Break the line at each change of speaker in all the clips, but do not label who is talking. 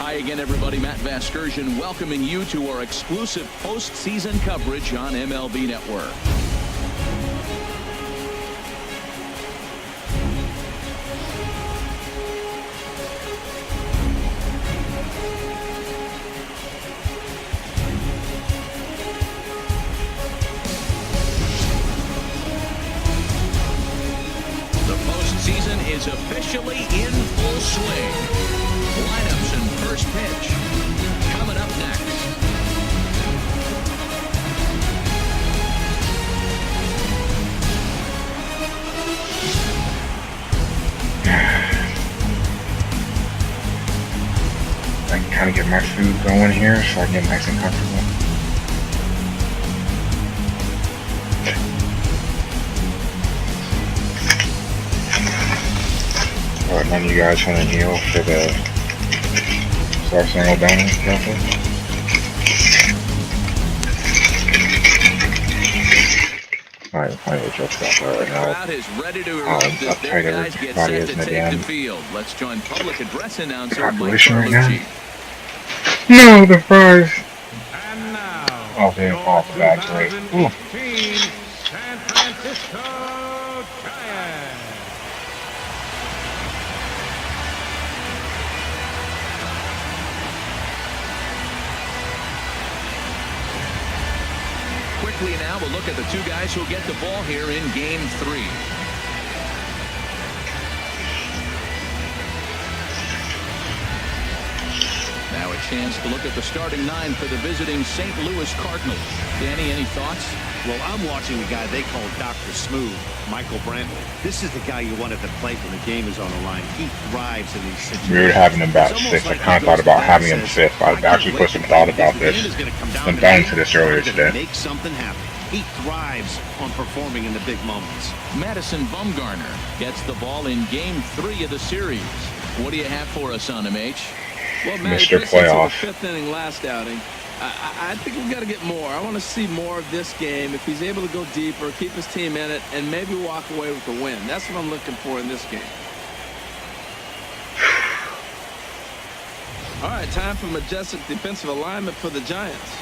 Hi again, everybody. Matt Vasgersian welcoming you to our exclusive postseason coverage on MLB Network. Season is officially in full swing. Lineups and first pitch coming up next.
I can kind of get my food going here so I can get nice and comfortable. Alright, none of you guys want to kneel for the Star Single Banner, careful. Alright, plenty of jokes out there right now.
The crowd is ready to erupt as their guys get set to take the field. Let's join public address announcer Mike Carlucci.
No, the fries!
And now,
oh, they didn't fall off the bags, right? Ooh.
San Francisco Giants.
Quickly now, we'll look at the two guys who'll get the ball here in Game 3. Now a chance to look at the starting 9 for the visiting St. Louis Cardinals. Danny, any thoughts?
Well, I'm watching the guy they call Dr. Smooth, Michael Brent. This is the guy you want at the plate when the game is on the line. He thrives in these situations.
We were having him bat 6th. I kind of thought about having him 5th. I actually put some thought about this. I'm down to this earlier today.
Make something happen. He thrives on performing in the big moments.
Madison Bumgarner gets the ball in Game 3 of the series. What do you have for us on him, H?
Well, Matt,
Mr. Playoff.
5th inning last outing. I think we've got to get more. I want to see more of this game. If he's able to go deeper, keep his team in it, and maybe walk away with a win. That's what I'm looking for in this game. All right, time for majestic defensive alignment for the Giants.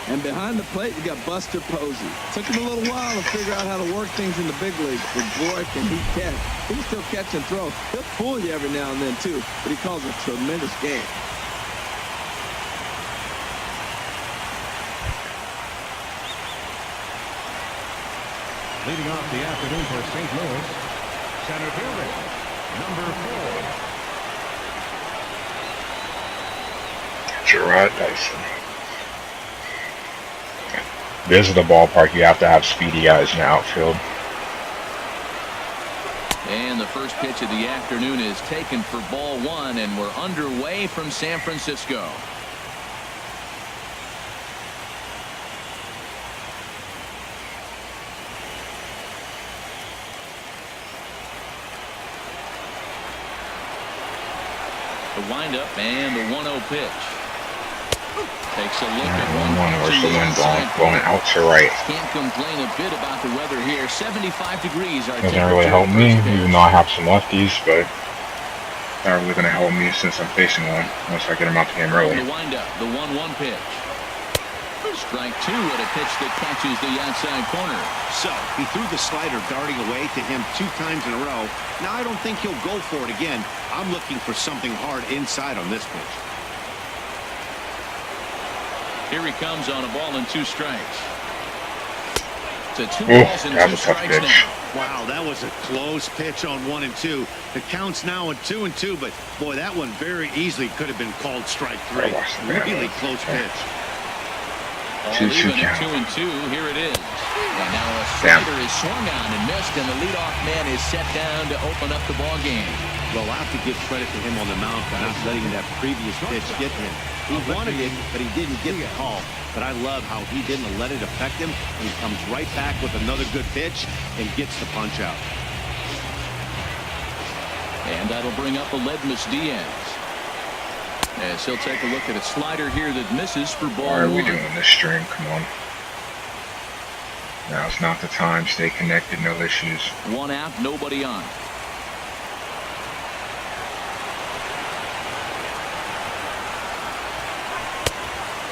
And behind the plate, you got Buster Posey. Took him a little while to figure out how to work things in the big leagues, but boy, can he catch. He can still catch and throw. He'll fool you every now and then, too, but he calls a tremendous game.
Leading off the afternoon for St. Louis, center fielder, number 4.
Gerard Dyson. This is the ballpark. You have to have speedy guys in the outfield.
And the first pitch of the afternoon is taken for ball 1, and we're underway from San Francisco. The windup and the 1-0 pitch. Takes a look at 1-1
Where's the wind blowing out to right?
Can't complain a bit about the weather here. 75 degrees.
Doesn't really help me, even though I have some lefties, but not really going to help me since I'm facing one, unless I get him out the game early.
The windup, the 1-1 pitch. Strike 2 at a pitch that catches the outside corner.
So, he threw the slider darting away to him 2 times in a row. Now, I don't think he'll go for it again. I'm looking for something hard inside on this pitch.
Here he comes on a ball and 2 strikes. To 2 balls and 2 strikes now.
Wow, that was a close pitch on 1 and 2. The count's now at 2 and 2, but boy, that one very easily could have been called strike 3. Really close pitch.
All even at 2 and 2. Here it is. And now a slider is swung on and missed, and the leadoff man is set down to open up the ball game.
Well, I have to give credit to him on the mound for not letting that previous pitch get him. He wanted it, but he didn't get the call. But I love how he didn't let it affect him. He comes right back with another good pitch and gets the punch out.
And that'll bring up Aledmus Diaz. As he'll take a look at a slider here that misses for ball 1.
Why are we doing this string? Come on. Now's not the time. Stay connected. No issues.
1 out, nobody on.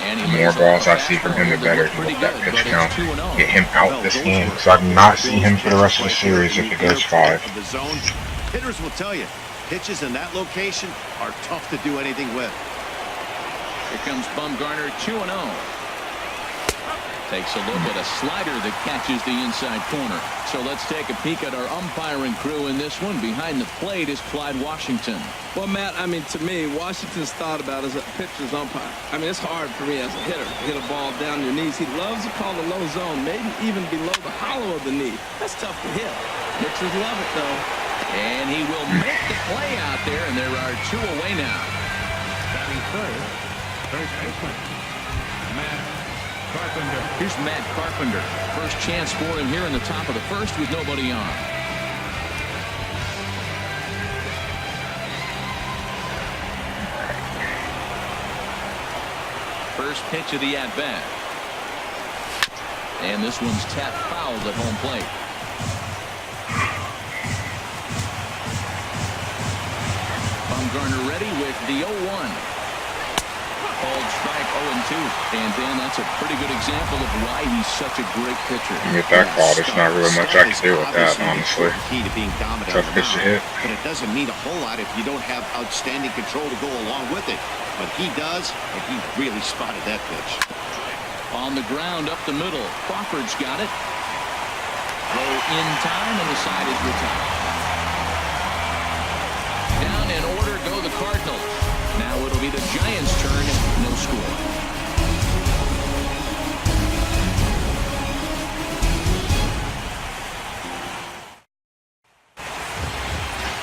And
The more balls I see from him, the better to look that pitch count. Get him out this game, because I do not see him for the rest of the series if it goes 5.
Hitters will tell you, pitches in that location are tough to do anything with.
Here comes Bumgarner, 2-0. Takes a look at a slider that catches the inside corner. So let's take a peek at our umpiring crew in this one. Behind the plate is Clyde Washington.
Well, Matt, I mean, to me, Washington's thought about as a pitcher's umpire. I mean, it's hard for me as a hitter to hit a ball down your knees. He loves to call the low zone, maybe even below the hollow of the knee. That's tough to hit. Pitchers love it, though.
And he will make the play out there, and there are 2 away now.
Batting third, first baseman, Matt Carpenter.
Here's Matt Carpenter. First chance for him here in the top of the first with nobody on. First pitch of the at-bat. And this one's tapped foul at home plate. Bumgarner ready with the 0-1. Called strike 0-2. And Dan, that's a pretty good example of why he's such a great pitcher.
You get that call, there's not really much I can do with that, honestly.
Key to being dominant
Tough pitch to hit.
But it doesn't mean a whole lot if you don't have outstanding control to go along with it. But he does, and he really spotted that pitch.
On the ground up the middle. Crawford's got it. Throw in time, and the side is retired. Down in order go the Cardinals. Now it'll be the Giants' turn. No score.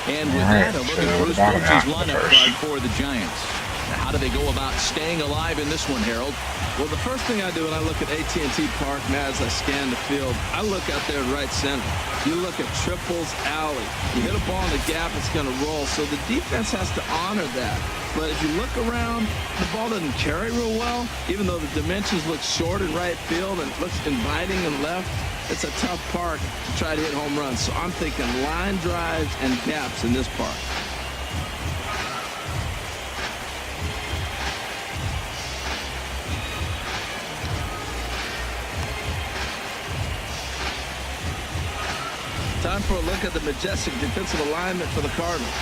And with that, a look at Bruce Bochy's lineup card for the Giants. Now, how do they go about staying alive in this one, Harold?
Well, the first thing I do when I look at AT&T Park, Matt, as I scan the field, I look out there in right center. You look at triples alley. You hit a ball in the gap, it's going to roll. So the defense has to honor that. But if you look around, the ball doesn't carry real well, even though the dimensions look short in right field and it looks inviting in left. It's a tough park to try to hit home runs. So I'm thinking line drives and gaps in this park. Time for a look at the majestic defensive alignment for the Cardinals.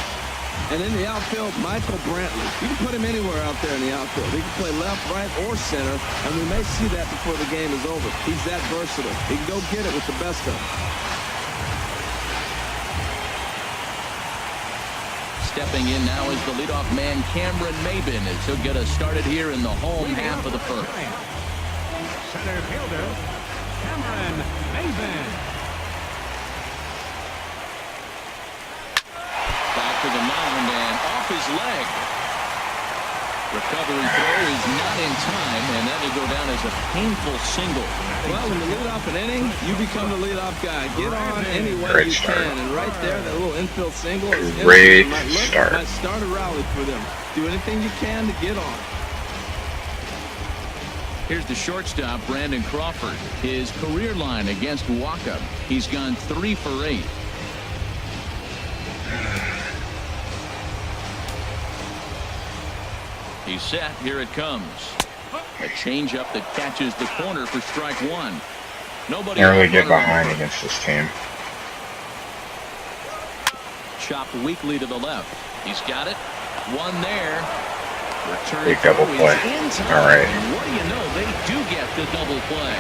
And in the outfield, Michael Brantley. You can put him anywhere out there in the outfield. He can play left, right, or center, and we may see that before the game is over. He's that versatile. He can go get it with the best of them.
Stepping in now is the leadoff man, Cameron Maybin, as he'll get us started here in the home half of the first.
Center fielder, Cameron Maybin.
To the mound and off his leg. Recovery throw is not in time, and that will go down as a painful single.
Well, when you lead off an inning, you become the leadoff guy. Get on any way you can, and right there, that little infield single is
great
start. Might start a rally for them. Do anything you can to get on.
Here's the shortstop, Brandon Crawford. His career line against Waka. He's gone 3 for 8. He's set. Here it comes. A changeup that catches the corner for strike 1. Nobody
can't really get behind against this team.
Chopped weakly to the left. He's got it. One there. Return
big double play. All right.
And what do you know? They do get the double play.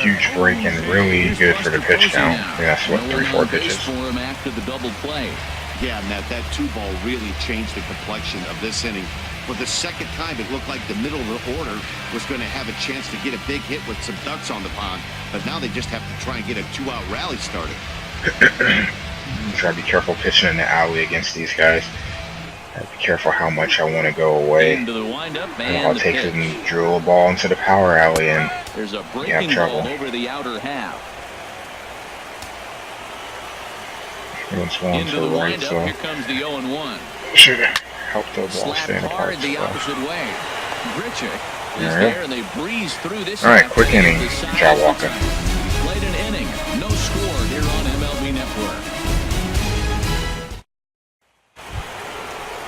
Huge break and really good for the pitch count. I think that's what, 3-4 pitches.
For him after the double play.
Yeah, Matt, that 2-ball really changed the complexion of this inning. For the second time, it looked like the middle of the order was going to have a chance to get a big hit with some ducks on the pond. But now they just have to try and get a 2-out rally started.
Try to be careful pitching in the alley against these guys. Be careful how much I want to go away.
Into the windup,
and I'll take it and drill a ball into the power alley, and
there's a
you have trouble.
Over the outer half.
Into the
right,
so
here comes the 0-1.
Should help the ball stay in the park.
The opposite way. Grichuk is there, and they breeze through this.
All right, quick inning. Job walking.
Played an inning, no score here on MLB Network.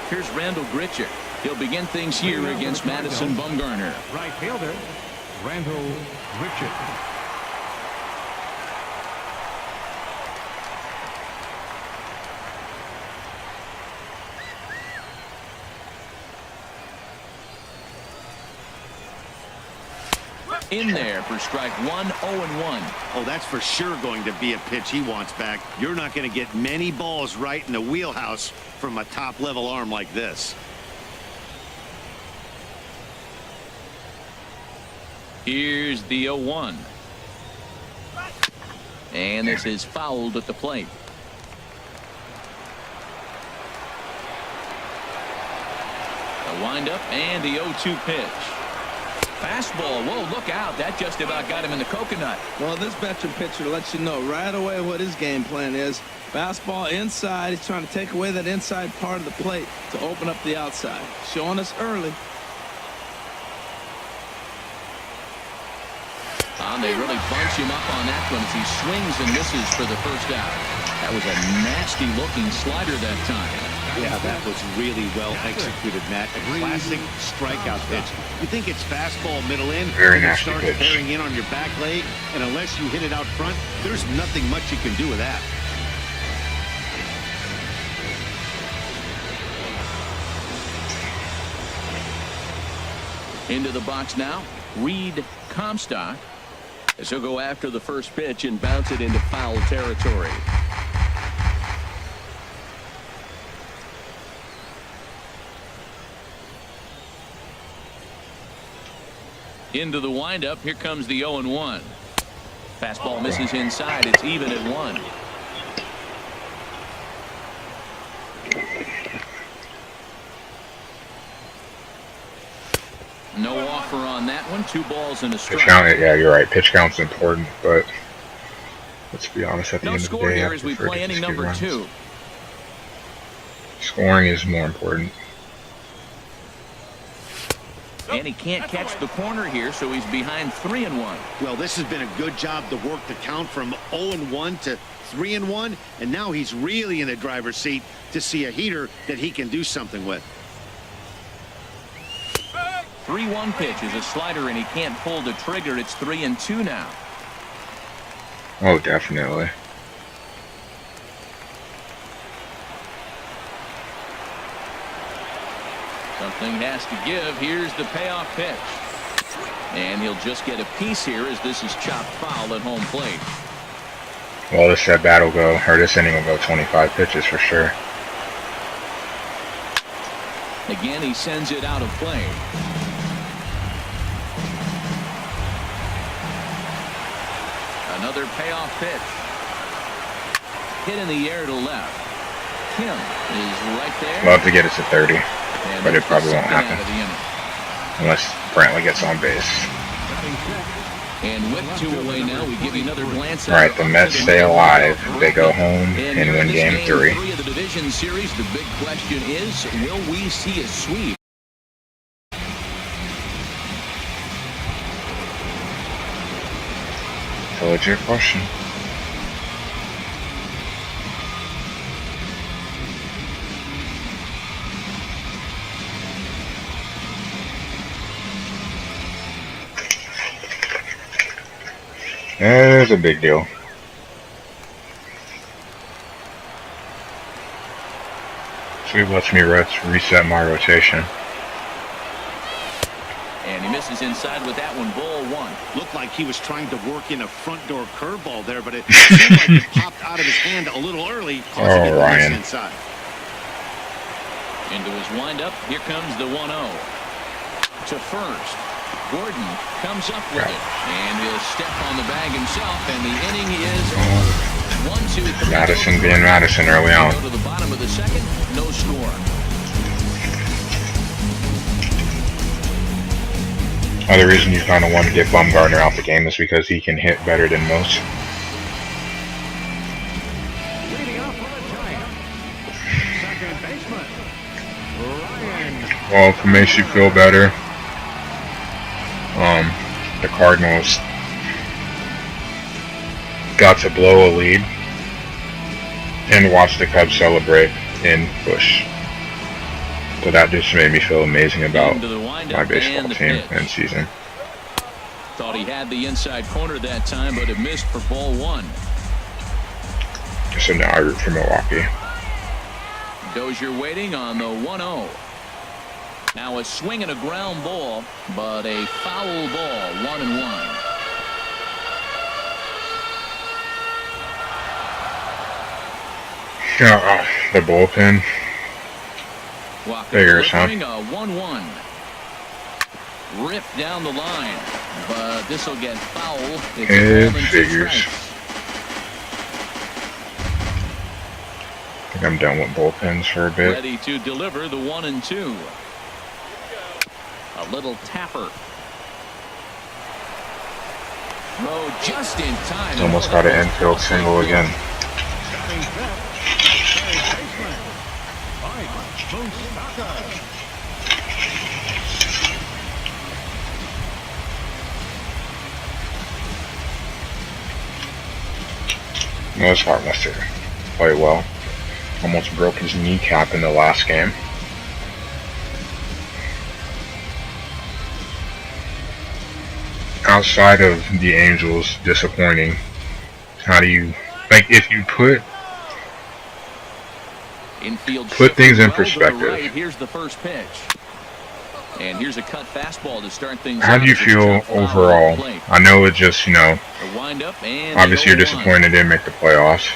Here's Randall Grichuk. He'll begin things here against Madison Bumgarner.
Right fielder, Randall Richard.
In there for strike one, 0-1.
Oh, that's for sure going to be a pitch he wants back. You're not going to get many balls right in the wheelhouse from a top-level arm like this.
Here's the 0-1. And this is fouled at the plate. A windup and the 0-2 pitch. Fastball. Whoa, look out. That just about got him in the coconut.
Well, this veteran pitcher lets you know right away what his game plan is. Fastball inside. He's trying to take away that inside part of the plate to open up the outside. Showing us early.
They really bunch him up on that one as he swings and misses for the first out. That was a nasty-looking slider that time.
Yeah, that was really well executed, Matt. A classic strikeout pitch. You think it's fastball middle in,
Very
and it
nasty
starts
pitch.
bearing in on your back leg, and unless you hit it out front, there's nothing much you can do with that.
Into the box now, Reed Comstock, as he'll go after the first pitch and bounce it into foul territory. Into the windup. Here comes the 0-1. Fastball misses inside. It's even at 1. No offer on that one. 2 balls and a strike.
Pitch count, yeah, you're right. Pitch count's important, but let's be honest. At the
No
end of the
score
day,
here
I
as we
prefer
play
to
inning
just get
number
runs.
2.
Scoring is more important.
And he can't catch the corner here, so he's behind 3-1.
Well, this has been a good job to work the count from 0-1 to 3-1, and now he's really in the driver's seat to see a heater that he can do something with.
3-1 pitch is a slider, and he can't pull the trigger. It's 3-2 now.
Oh, definitely.
Something has to give. Here's the payoff pitch. And he'll just get a piece here as this is chopped foul at home plate.
Well, this at-bat will go, or this inning will go 25 pitches for sure.
Again, he sends it out of play. Another payoff pitch. Hit in the air to left. Kim is right there.
Love to get it to 30,
And
but it probably won't
second out
happen
of the inning.
unless Brantley gets on base.
And with 2 away now, we give you another glance.
All right, the Mets stay alive. They go home and win Game 3.
3 of the division series. The big question is, will we see a sweep?
It's a legit question. It's a big deal. Sweep lets me reset my rotation.
And he misses inside with that one. Ball 1.
Looked like he was trying to work in a front door curveball there, but it seemed like it popped out of his hand a little early, causing it to
Ryan.
miss inside.
Into his windup. Here comes the 1-0. To first. Gordon comes up with it. And he'll step on the bag himself. And the inning is over. 1-2.
Madison being Madison early on.
Go to the bottom of the second. No score.
Other reason you kind of want to get Bumgarner out the game is because he can hit better than most.
Leading off for the Giants, second baseman, Ryan.
Well, if it makes you feel better, the Cardinals got to blow a lead and watch the Cubs celebrate in Busch. So that just made me feel amazing about
Into the windup
my baseball
and the
team
pitch.
and season.
Thought he had the inside corner that time, but it missed for ball one.
So now I root for Milwaukee.
Dozier waiting on the 1-0. Now a swing and a ground ball, but a foul ball, 1-1.
The bullpen.
Walker
Figures, huh?
delivering a 1-1. Ripped down the line, but this will get foul. It's a
It
ball and 2
figures.
strikes.
I think I'm done with bullpens for a bit.
Ready to deliver the 1-2. A little tapper. Throw just in time.
Almost got an infield single again.
Batting fifth, third baseman, Mike Moustakas.
No, Scott must have played well. Almost broke his kneecap in the last game. Outside of the Angels disappointing, how do you, like, if you put
Infield
things in
well to the
perspective.
right. Here's the first pitch. And here's a cut fastball to start things
How
out
do you
as a
feel
tough foul on the
overall?
plate.
I know it just,
The windup and
obviously you're
the 0-1.
disappointed they didn't make the playoffs.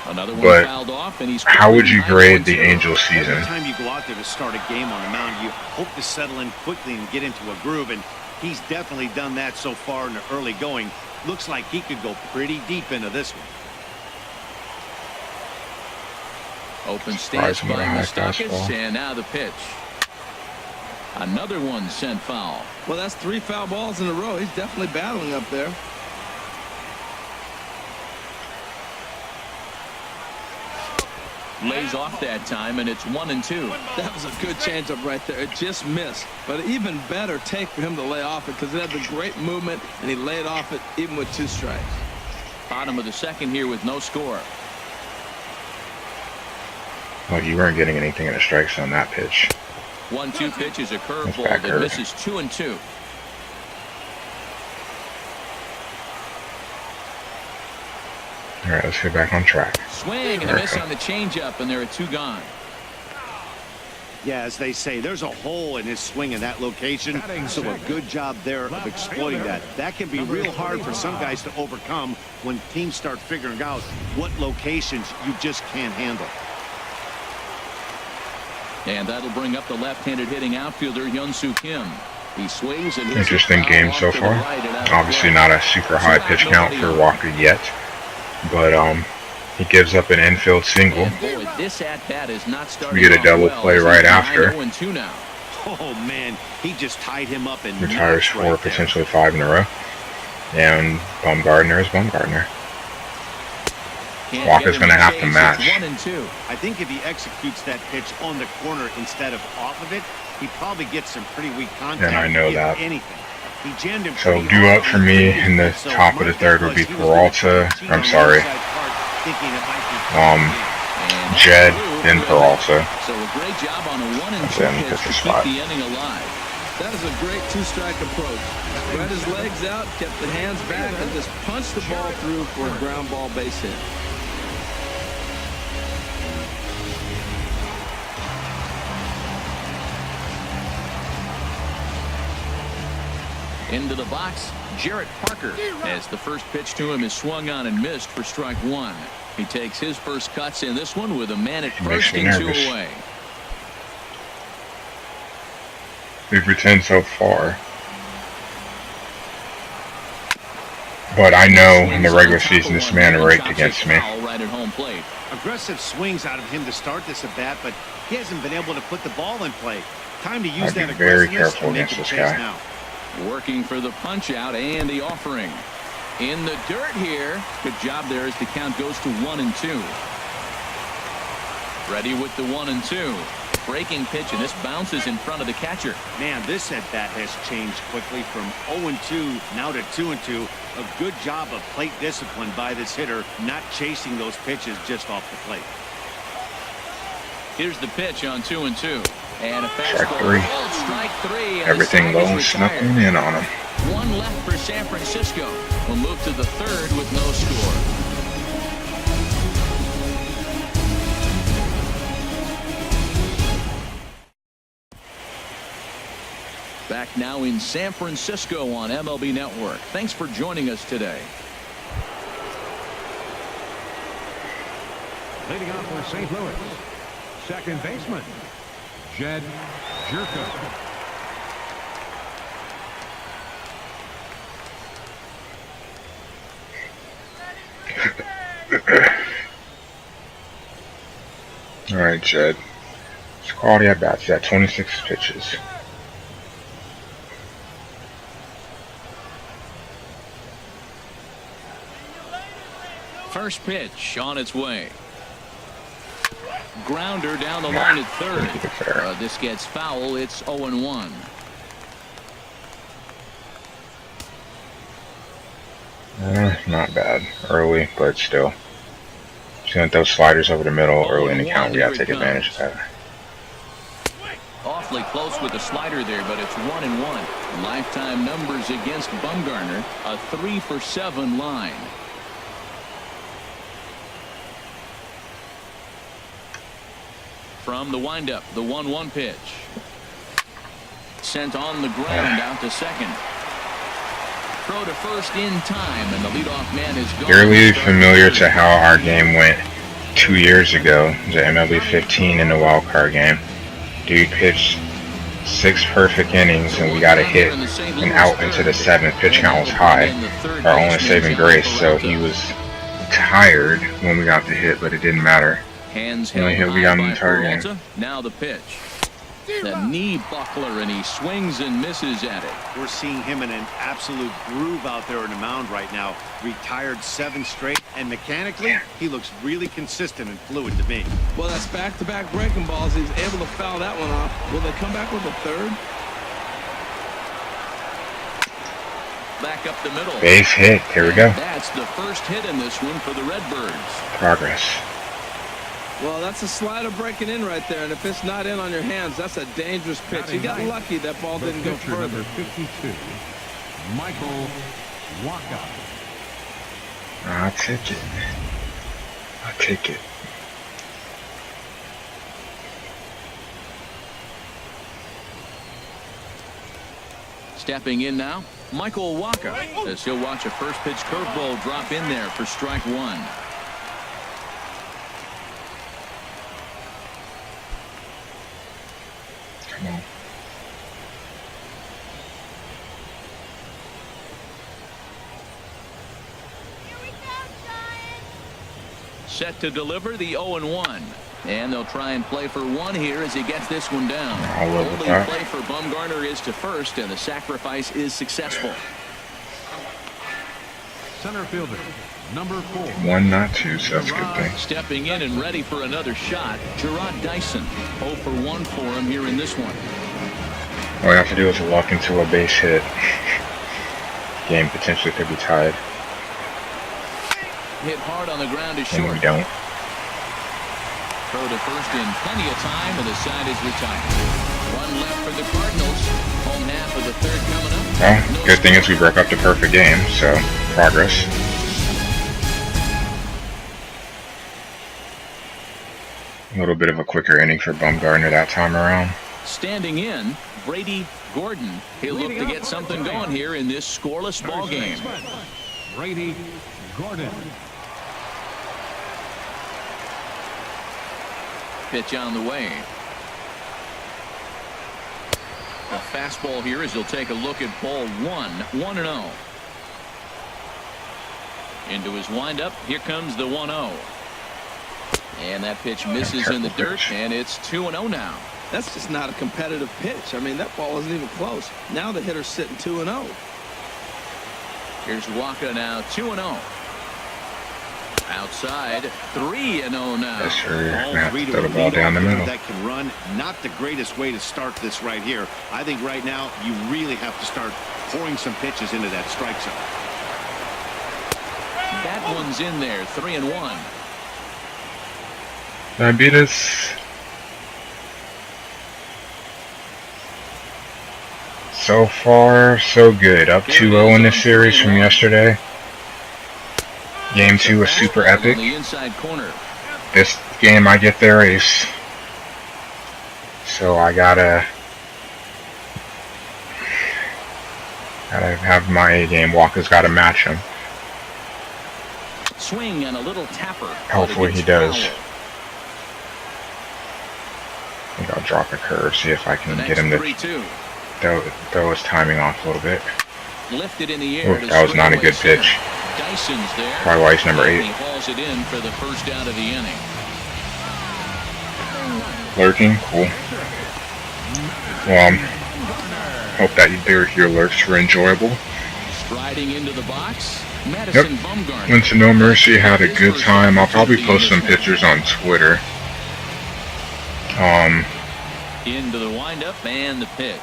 Another one
but
fouled off, and he's
How would you grade the
9-1-2.
Angels
Every
season?
time you go out there to start a game on the mound, you hope to settle in quickly and get into a groove, and he's definitely done that so far in the early going. Looks like he could go pretty deep into this one.
Open stance
Surprising
by
with a high
Moustakas,
fastball.
and now the pitch. Another one sent foul.
Well, that's 3 foul balls in a row. He's definitely battling up there.
Lays off that time, and it's 1-2.
That was a good changeup right there. It just missed. But an even better take for him to lay off it because it had the great movement, and he laid off it even with 2 strikes.
Bottom of the second here with no score.
Well, you weren't getting anything in the strike zone that pitch.
1-2 pitch is a
That's
curveball
back
that
hurt.
misses 2-2.
All right, let's get back on track.
Swing and a miss on the changeup, and there are 2 gone.
Yeah, as they say, there's a hole in his swing in that location, so a good job there of exploiting that. That can be real hard for some guys to overcome when teams start figuring out what locations you just can't handle.
And that'll bring up the left-handed hitting outfielder, Hyun-Soo Kim. He swings and hits it
Interesting
foul
game
off
so
to the
far.
right and out of
Obviously
play.
not a super high pitch count for Walker yet, but he gives up an infield single.
And boy, this at-bat is not starting
We get a
off
double
well,
play
as he's
right
behind
after.
0-2 now.
Oh, man, he just tied him up and
Retires
nuts
4,
right there.
potentially 5 in a row. And Bumgarner is Bumgarner.
Can't
Walker's
get him
gonna have to
chase.
match.
It's 1-2.
I think if he executes that pitch on the corner instead of off of it, he probably gets some pretty weak contact.
And I know
if
that.
anything. He jammed him
So
pretty
due
hard
up
on
for
the
me
previous
in the
pitch, so
top of
my
the third
guess
would be
was he was gonna
Peralta.
cheat
I'm
on the
sorry.
inside part, thinking it might be
And
Jed
that's
and
through.
Peralta.
So a great job on a 1-2
Then
pitch
hits
to
the
keep
spot.
the inning alive.
That is a great 2-strike approach. Spread his legs out, kept the hands back, and just punched the ball through for a ground ball base hit.
Into the box, Jarrett Parker, as the first pitch to him is swung on and missed for strike 1. He takes his first cuts in this one with a man at
Makes
first
me
and 2
nervous.
away.
We pretend so far. But I know in the regular season this man raked against me.
Right at home plate.
aggressive swings out of him to start this at bat, but he hasn't been able to put the ball in play. Time to use
I'd be
that
very
aggressiveness
careful
and make
against
it
this
chase
guy.
now.
Working for the punch out and the offering. In the dirt here. Good job there as the count goes to 1-2. Ready with the 1-2. Breaking pitch, and this bounces in front of the catcher.
Man, this at bat has changed quickly from 0-2 now to 2-2. A good job of plate discipline by this hitter, not chasing those pitches just off the plate.
Here's the pitch on 2-2. And a
Strike
fastball.
three.
Called strike three. And
Everything
the
low
side
and
is
snuffling
retired.
in on him.
One left for San Francisco. We'll move to the third with no score. Back now in San Francisco on MLB Network. Thanks for joining us today.
Leading off for St. Louis, second baseman, Jed Jerko.
All right, Jed. His quality at bats. He's at 26 pitches.
First pitch on its way. Grounder down the line at third.
Keep it fair.
This gets foul. It's 0-1.
Not bad. Early, but still. Just gonna throw sliders over the middle early in the count. We gotta take advantage of that.
Awfully close with the slider there, but it's 1-1. Lifetime numbers against Bumgarner. A 3-for-7 line. From the windup, the 1-1 pitch. Sent on the ground out to second. Throw to first in time, and the leadoff man is gone.
Fairly familiar to how our game went 2 years ago, the MLB 15 in the wild card game. Dude pitched 6 perfect innings, and we got a hit and out into the 7th. Pitch count was high, our only saving grace, so he was tired when we got the hit, but it didn't matter.
Hands
Only
held
hit we
high
got in the
by
entire game.
Peralta. Now the pitch. The knee buckler, and he swings and misses at it.
We're seeing him in an absolute groove out there on the mound right now. Retired 7 straight, and mechanically, he looks really consistent and fluid to me.
Well, that's back-to-back breaking balls. He was able to foul that one off. Will they come back with a third?
Back up the middle.
Base hit. Here we go.
That's the first hit in this one for the Redbirds.
Progress.
Well, that's a slider breaking in right there, and if it's not in on your hands, that's a dangerous pitch. He got lucky that ball didn't go
Pitcher
further.
number 52, Michael Wacha.
I'll take it. I'll take it.
Stepping in now, Michael Wacha, as he'll watch a first pitch curveball drop in there for strike one.
Come on.
Set to deliver the 0-1. And they'll try and play for one here as he gets this one down.
I'll live with
Only
that.
play for Bumgarner is to first, and the sacrifice is successful.
Center fielder, number 4.
1, not 2, so that's a good thing.
Stepping in and ready for another shot, Gerard Dyson. 0 for 1 for him here in this one.
All we have to do is walk into a base hit. Game potentially could be tied,
Hit hard on the ground is
and
short.
we don't.
Throw to first in plenty of time, and the side is retired. One left for the Cardinals. Home half of the third coming up.
Well, good thing is we broke up the perfect game, so progress. A little bit of a quicker inning for Bumgarner that time around.
Standing in, Brady Gordon. He'll look to get something going here in this scoreless ball game.
Brady Gordon.
Pitch on the way. A fastball here as he'll take a look at ball 1. 1-0. Into his windup. Here comes the 1-0. And that pitch misses in the dirt, and it's 2-0 now.
That's just not a competitive pitch. I mean, that ball isn't even close. Now the hitter's sitting 2-0.
Here's Wacha now, 2-0. Outside, 3-0 now.
Yes, sir.
All
Now
three to
throw
a
the ball down the
leadoff hitter
middle.
that can run. Not the greatest way to start this right here. I think right now you really have to start pouring some pitches into that strike zone.
That one's in there, 3-1.
Diabetes. So far, so good. Up 2-0 in this series from yesterday. Game 2 was super epic. This game I get their ace. So I gotta have my A game. Walker's gotta match him.
Swing and a little tapper.
Hopefully he does. I think I'll drop a curve, see if I can get him to throw his timing off a little bit.
Lifted in the air.
Ooh, that was not a good pitch.
Dyson's there.
Probably why he's number 8.
He hauls it in for the first out of the inning.
Lurking, cool. Well, hope that your lurks were enjoyable.
Striding into the box. Madison Bumgarner.
Went to No Mercy, had a good time. I'll probably post some pictures on Twitter.
Into the windup and the pitch.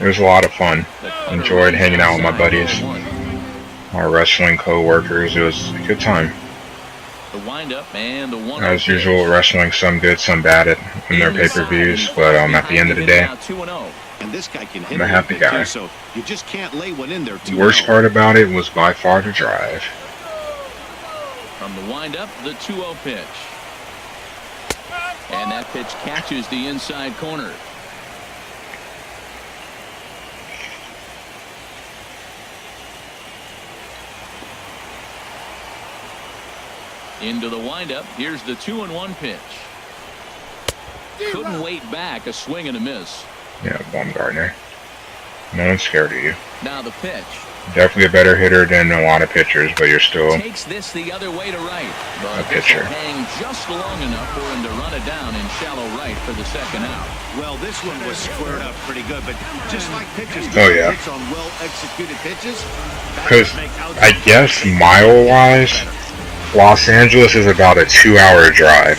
It was a lot of fun. Enjoyed hanging out with my buddies, our wrestling co-workers. It was a good time.
The windup and the one.
As usual, wrestling some good, some bad in their pay-per-views. But at the end of the day,
And this guy can hit
I'm a happy guy.
too, so you just can't lay one in there.
The worst part about it was by far the drive.
From the windup, the 2-0 pitch. And that pitch catches the inside corner. Into the windup. Here's the 2-1 pitch. Couldn't wait back. A swing and a miss.
Yeah, Baumgartner. No one's scared of you.
Now the pitch.
Definitely a better hitter than a lot of pitchers, but you're still
Takes this the other way to right. But
a pitcher.
Hang just long enough for him to run it down in shallow right for the second out.
Well, this one was squared up pretty good, but just like pitchers,
Oh, yeah.
hits on well-executed pitches.
Because I guess mile-wise, Los Angeles is about a 2-hour drive.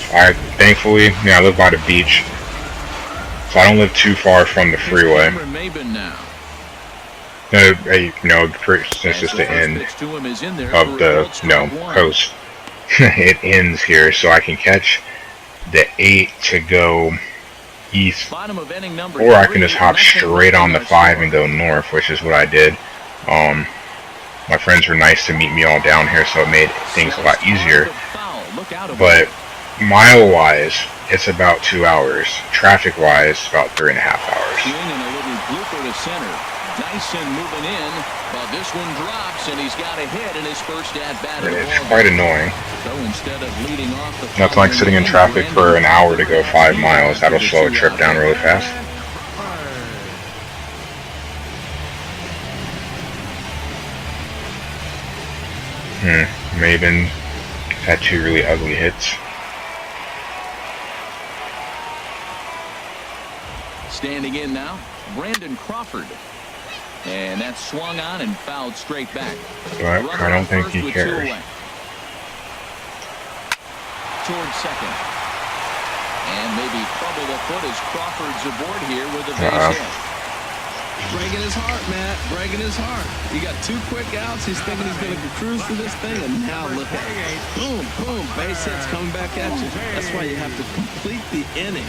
Thankfully, I live by the beach, so I don't live too far from the freeway.
Now.
It's just the end of the coast. It ends here, so I can catch the 8 to go east, or I can just hop straight on the 5 and go north, which is what I did. My friends were nice to meet me all down here, so it made things a lot easier. But mile-wise, it's about 2 hours. Traffic-wise, about 3.5 hours.
Dyson moving in, but this one drops, and he's got a hit in his first at-bat.
It's quite annoying.
So instead of leading off the
Nothing like sitting in traffic for an hour to go 5 miles. That'll slow a trip down really fast. Maven had 2 really ugly hits.
Standing in now, Brandon Crawford. And that's swung on and fouled straight back.
But I don't think he cares.
Towards second. And maybe trouble afoot as Crawford's aboard here with a base hit. Breaking his heart, Matt. Breaking his heart. He got 2 quick outs. He's thinking he's going to cruise through this thing, and now look at it. Boom, boom. Base hits coming back at you. That's why you have to complete the inning.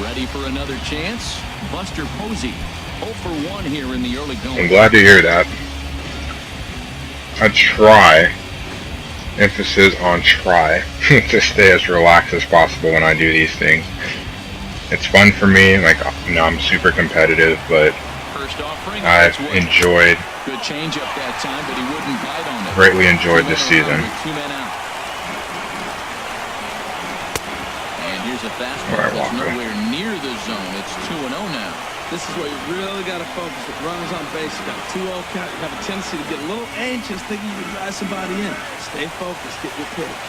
Ready for another chance? Buster Posey, 0 for 1 here in the early going.
I'm glad to hear that. I try, emphasis on try, to stay as relaxed as possible when I do these things. It's fun for me. I'm super competitive, but I've enjoyed,
good change up that time, but he wouldn't bite on it.
Greatly enjoyed this season.
2 men out. And here's a fastball that's nowhere near the zone. It's 2-0 now. This is where you really got to focus. With runners on base, you got a 2-0 count. You have a tendency to get a little anxious, thinking you can drive somebody in. Stay focused. Get your pitch.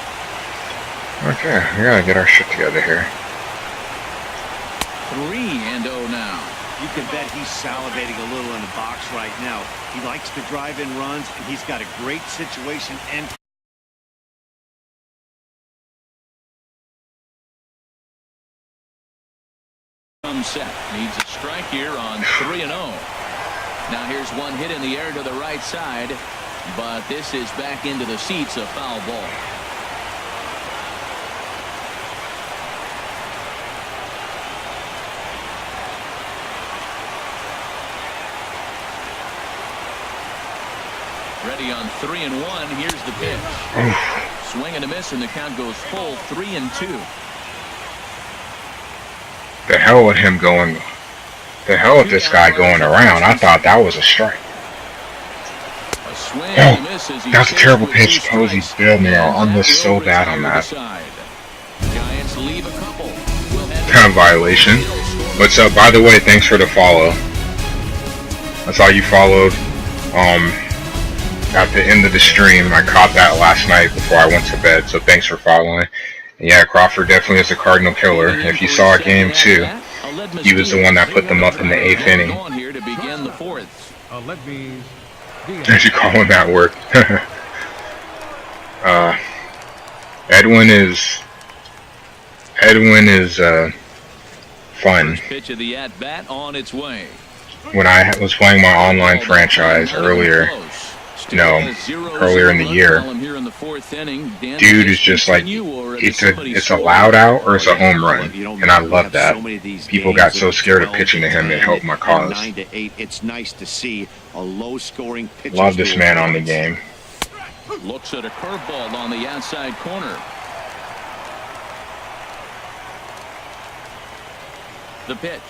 Okay, we gotta get our shit together here.
3-0 now.
You can bet he's salivating a little in the box right now. He likes to drive in runs, and he's got a great situation and
set. Needs a strike here on 3-0. Now here's one hit in the air to the right side, but this is back into the seats, a foul ball. Ready on 3-1. Here's the pitch. Swing and a miss, and the count goes full 3-2.
The hell with him going. The hell with this guy going around. I thought that was a strike.
A swing and a miss as he
That's a terrible
stays with
pitch.
2
Posey
strikes.
bailed me out. I
And
missed
that
so
will
bad on
retire
that.
the side. Giants leave a couple. We'll head
Kind of violation. What's up? By the way, thanks for the follow. I saw you followed at the end of the stream. I caught that last night before I went to bed, so thanks for following. And yeah, Crawford definitely is a Cardinal killer. If you saw Game 2, he was the one that put them up in the 8th inning.
Here to begin the 4th.
As you call him at work. Edwin is fun.
First pitch of the at-bat on its way.
When I was playing my online franchise earlier in the year, dude is just like, it's a loud out or it's a home run, and I love that. People got so scared of pitching to him, it helped my cause.
It's nice to see a low-scoring pitch.
Love this man on the game.
Looks at a curveball on the outside corner. The pitch.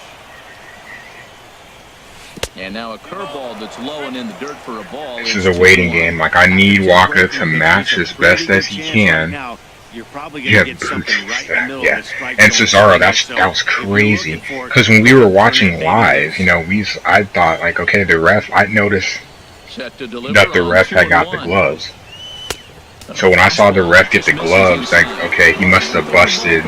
And now a curveball that's low and in the dirt for a ball.
This is a waiting game. Like, I need Walker to match as best as he can.
You're probably going to get something right in the middle of the strike zone.
And Cesaro, that was crazy. Because when we were watching live, I thought, like, okay, I noticed that the ref had got the gloves. So when I saw the ref get the gloves, like, okay, he must have busted,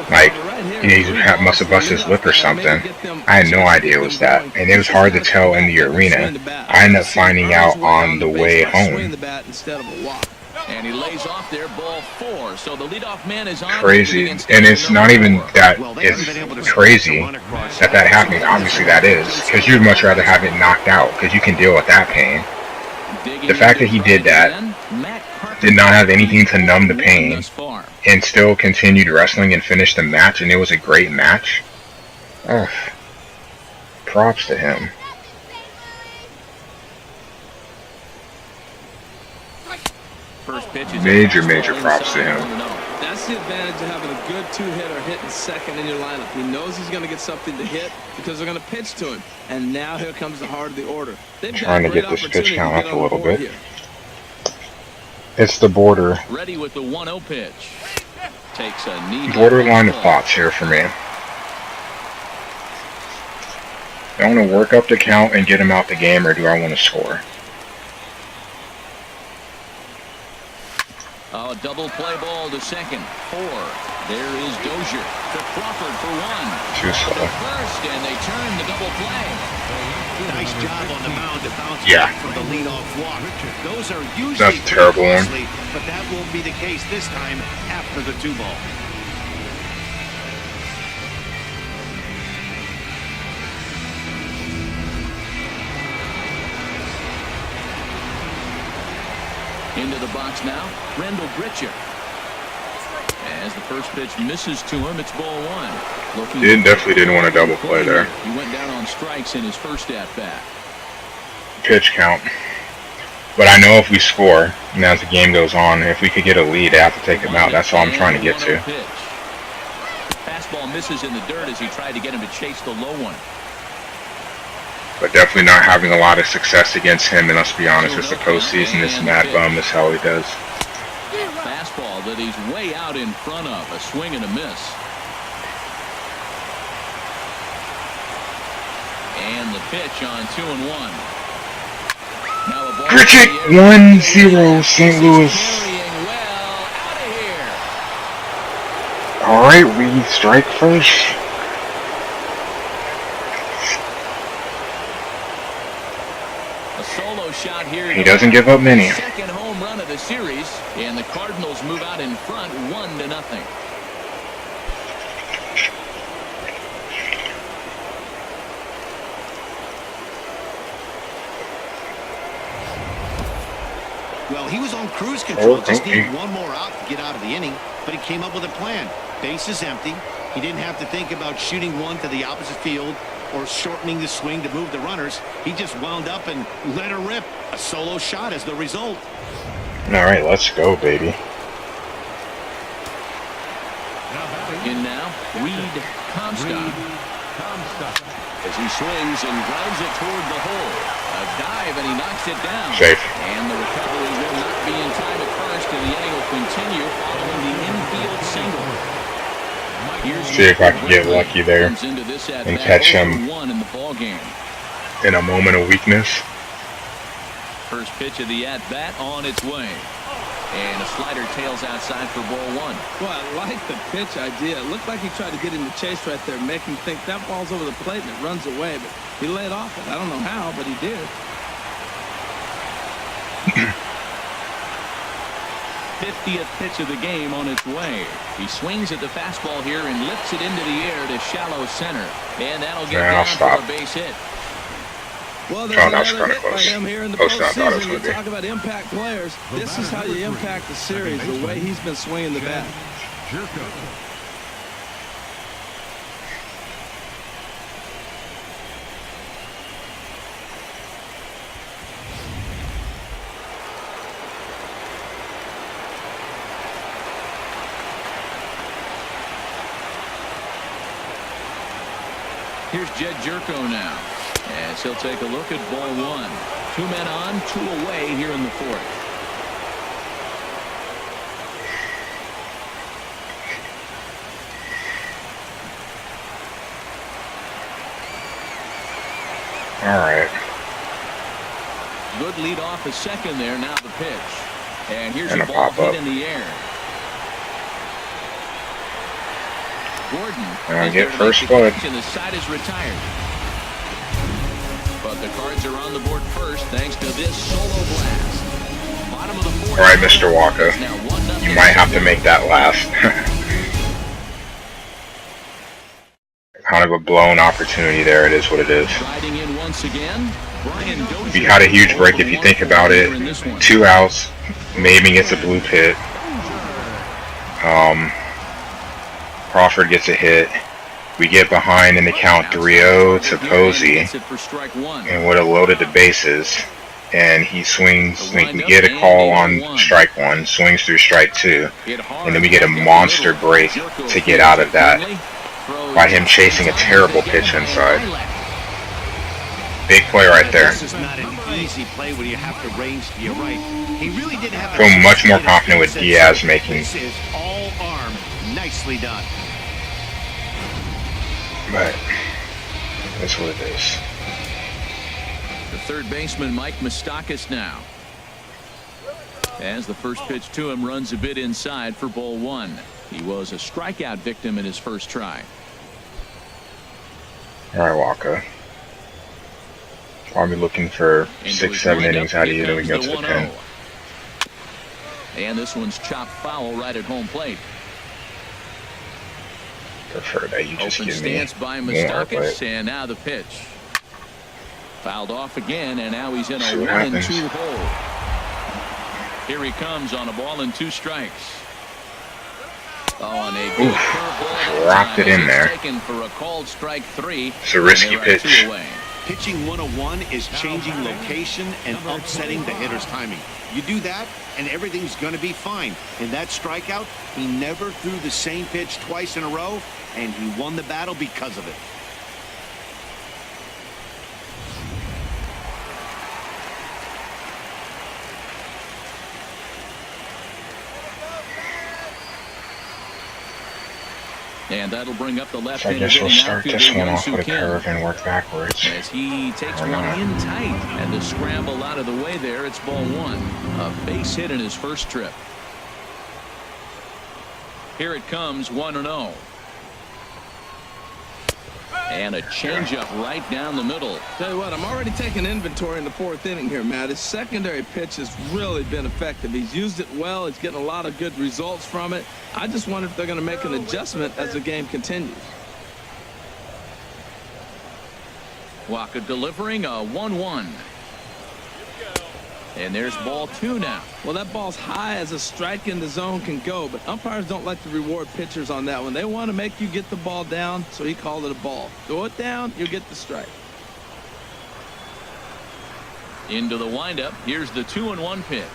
like, he must have busted his lip or something. I had no idea it was that. And it was hard to tell in the arena. I ended up finding out on the way home.
And he lays off there, ball 4. So the leadoff man is on.
Crazy. And it's not even that it's crazy that happened. Obviously that is. Because you'd much rather have it knocked out. Because you can deal with that pain. The fact that he did that, did not have anything to numb the pain, and still continued wrestling and finished the match, and it was a great match. Oh, props to him. Major props to him.
That's the advantage of having a good 2-hitter hitting second in your lineup. He knows he's going to get something to hit because they're going to pitch to him. And now here comes the heart of the order.
Trying to get this pitch count up a little bit. Here. It's the border.
Ready with the 1-0 pitch. Takes a knee.
Borderline of thoughts here for me. Do I want to work up the count and get him out the game, or do I want to score?
Oh, double play ball to second. 4. There is Dozier to Crawford for 1.
Too slow.
First, and they turn the double play.
Nice job on the mound to bounce
back
from the leadoff walk. Those are usually
that's a terrible one.
But that won't be the case this time after the 2-ball.
Into the box now, Rendell Gritcher. As the first pitch misses to him, it's ball 1.
Definitely didn't want a double play there.
He went down on strikes in his first at-bat.
Pitch count. But I know if we score, and as the game goes on, if we could get a lead, I have to take him out. That's all I'm trying to get to.
Fastball misses in the dirt as he tried to get him to chase the low one.
But definitely not having a lot of success against him, and let's be honest, it's the postseason. This mad bum is how he does.
Fastball that he's way out in front of. A swing and a miss. And the pitch on 2-1. Now a ball.
Pritchett 1-0 St. Louis. All right, we strike first.
Shot here.
He doesn't give up many.
Second home run of the series, and the Cardinals move out in front 1-0.
Well, he was on cruise control. Just needed one more out to get out of the inning, but he came up with a plan. Base is empty. He didn't have to think about shooting one to the opposite field. or shortening the swing to move the runners. He just wound up and let her rip. A solo shot as the result.
All right, let's go, baby.
In now, Reed Comstock. As he swings and grounds it toward the hole. A dive, and he knocks it down.
Safe.
And the recovery will not be in time at first, and the inning will continue following the infield single.
See if I can get lucky there and catch him
in the ball game.
In a moment of weakness.
First pitch of the at-bat on its way. And a slider tails outside for ball one.
Well, I like the pitch idea. It looked like he tried to get in the chase right there, make him think that ball's over the plate and it runs away. But he laid off it. I don't know how, but he did.
50th pitch of the game on its way. He swings at the fastball here and lifts it into the air to shallow center. And that'll get down for a base hit.
Well, there's another hit by him here in the postseason. You talk about impact players. This is how you impact the series, the way he's been swinging the bat.
Here's Jed Jerko now, as he'll take a look at ball one. 2 men on, 2 away here in the fourth.
All right.
Good lead off a second there. Now the pitch. And here's
And
a
a
ball
pop-up.
hit in the air. Gordon
And get first blood.
And the side is retired. But the Cards are on the board first thanks to this solo blast. Bottom of the fourth.
All right, Mr. Walker. You might have to make that last. Kind of a blown opportunity there. It is what it is.
Riding in once again.
We had a huge break if you think about it. 2 outs. Maybe gets a blue pit. Crawford gets a hit. We get behind in the count 3-0 to Posey and would have loaded the bases. And he swings. We get a call on strike 1, swings through strike 2, and then we get a monster break to get out of that by him chasing a terrible pitch inside. Big play right there.
This is not an easy play when you have to range to your right. He really didn't have.
Feel much more confident with Diaz making.
This is all arm, nicely done.
But that's what it is.
The third baseman, Mike Moustakas, now. As the first pitch to him runs a bit inside for ball one. He was a strikeout victim in his first try.
All right, Walker. Probably looking for 6-7 innings out of you against the pen.
And this one's chopped foul right at home plate.
Prefer that you just
Open
give me
stance by
more,
Moustakas,
but
and now the pitch. Fouled off again, and now he's in a
See what
1-2 hole. Here he comes on a ball and 2 strikes. Oh, and a good curveball.
Dropped it in there.
Taken for a called strike 3.
It's a risky pitch.
2 away.
Pitching 101 is changing location and upsetting the hitter's timing. You do that, and everything's going to be fine. In that strikeout, he never threw the same pitch twice in a row, and he won the battle because of it.
And that'll bring up the left
so I
hander.
guess we'll start this one off with a curve and work backwards.
As he takes
Or
one
not.
in tight, and the scramble out of the way there. It's ball one. A base hit in his first trip. Here it comes, 1-0. And a changeup right down the middle.
Tell you what, I'm already taking inventory in the 4th inning here, Matt. His secondary pitch has really been effective. He's used it well. He's getting a lot of good results from it. I just wonder if they're going to make an adjustment as the game continues.
Walker delivering a 1-1. And there's ball 2 now.
Well, that ball's high as a strike in the zone can go, but umpires don't like to reward pitchers on that one. They want to make you get the ball down, so he called it a ball. Throw it down, you'll get the strike.
Into the windup. Here's the 2-1 pitch.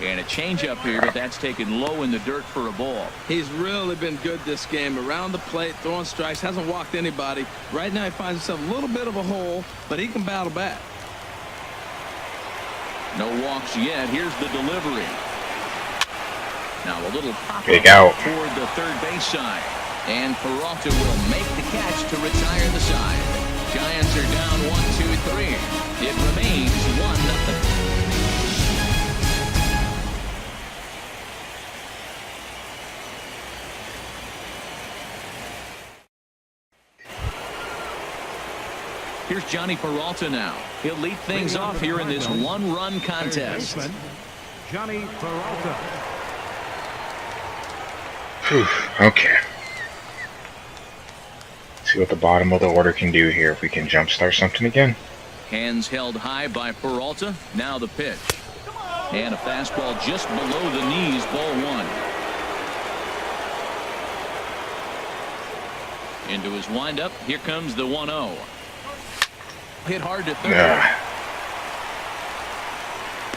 And a changeup here, but that's taken low in the dirt for a ball.
He's really been good this game. Around the plate, throwing strikes, hasn't walked anybody. Right now he finds himself a little bit of a hole, but he can battle back.
No walks yet. Here's the delivery. Now a little pop
big out
toward the third base side. And Peralta will make the catch to retire the side. Giants are down 1-2-3. It remains 1-0. Here's Johnny Peralta now. He'll lead things off here in this one-run contest.
Johnny Peralta.
Whew, okay. See what the bottom of the order can do here. If we can jumpstart something again.
Hands held high by Peralta. Now the pitch. And a fastball just below the knees. Ball 1. Into his windup. Here comes the 1-0. Hit hard to third.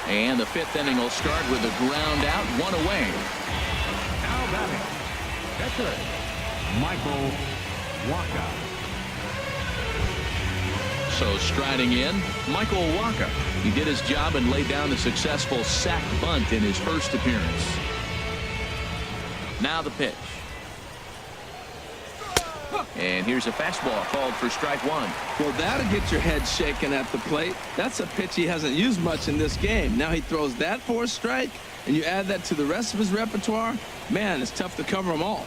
And the 5th inning will start with a ground out, 1 away.
Now batting, catcher, Michael Wacha.
So striding in, Michael Wacha. He did his job and laid down a successful sac bunt in his first appearance. Now the pitch. And here's a fastball called for strike 1.
Well, that'll get your head shaken at the plate. That's a pitch he hasn't used much in this game. Now he throws that for a strike, and you add that to the rest of his repertoire. Man, it's tough to cover them all.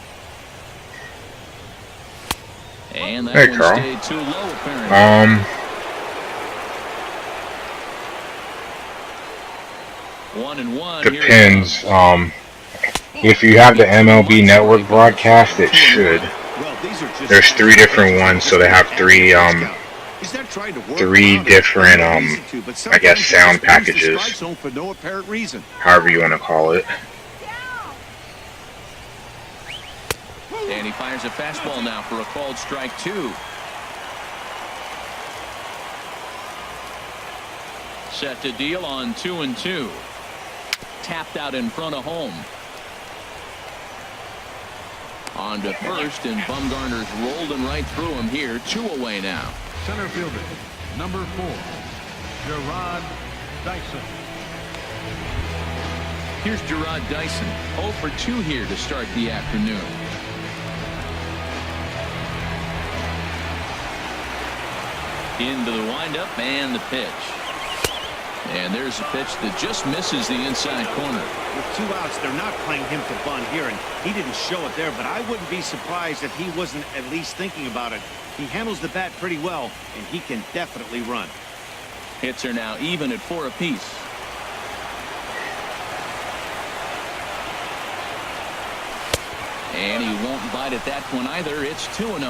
And that
hey,
one
Carl.
stayed too low, apparently. 1-1.
Depends. If you have the MLB Network broadcast, it should. There's 3 different ones, so they have 3 different I guess sound packages. However you want to call it.
And he fires a fastball now for a called strike 2. Set to deal on 2-2. Tapped out in front of home. On to first, and Bumgarner's rolling right through him here. 2 away now.
Center fielder, number 4, Gerard Dyson.
Here's Gerard Dyson. 0 for 2 here to start the afternoon. Into the windup and the pitch. And there's a pitch that just misses the inside corner.
With 2 outs, they're not playing him to bunt here, and he didn't show it there, but I wouldn't be surprised if he wasn't at least thinking about it. He handles the bat pretty well, and he can definitely run.
Hits are now even at 4 apiece. And he won't bite at that one either. It's 2-0.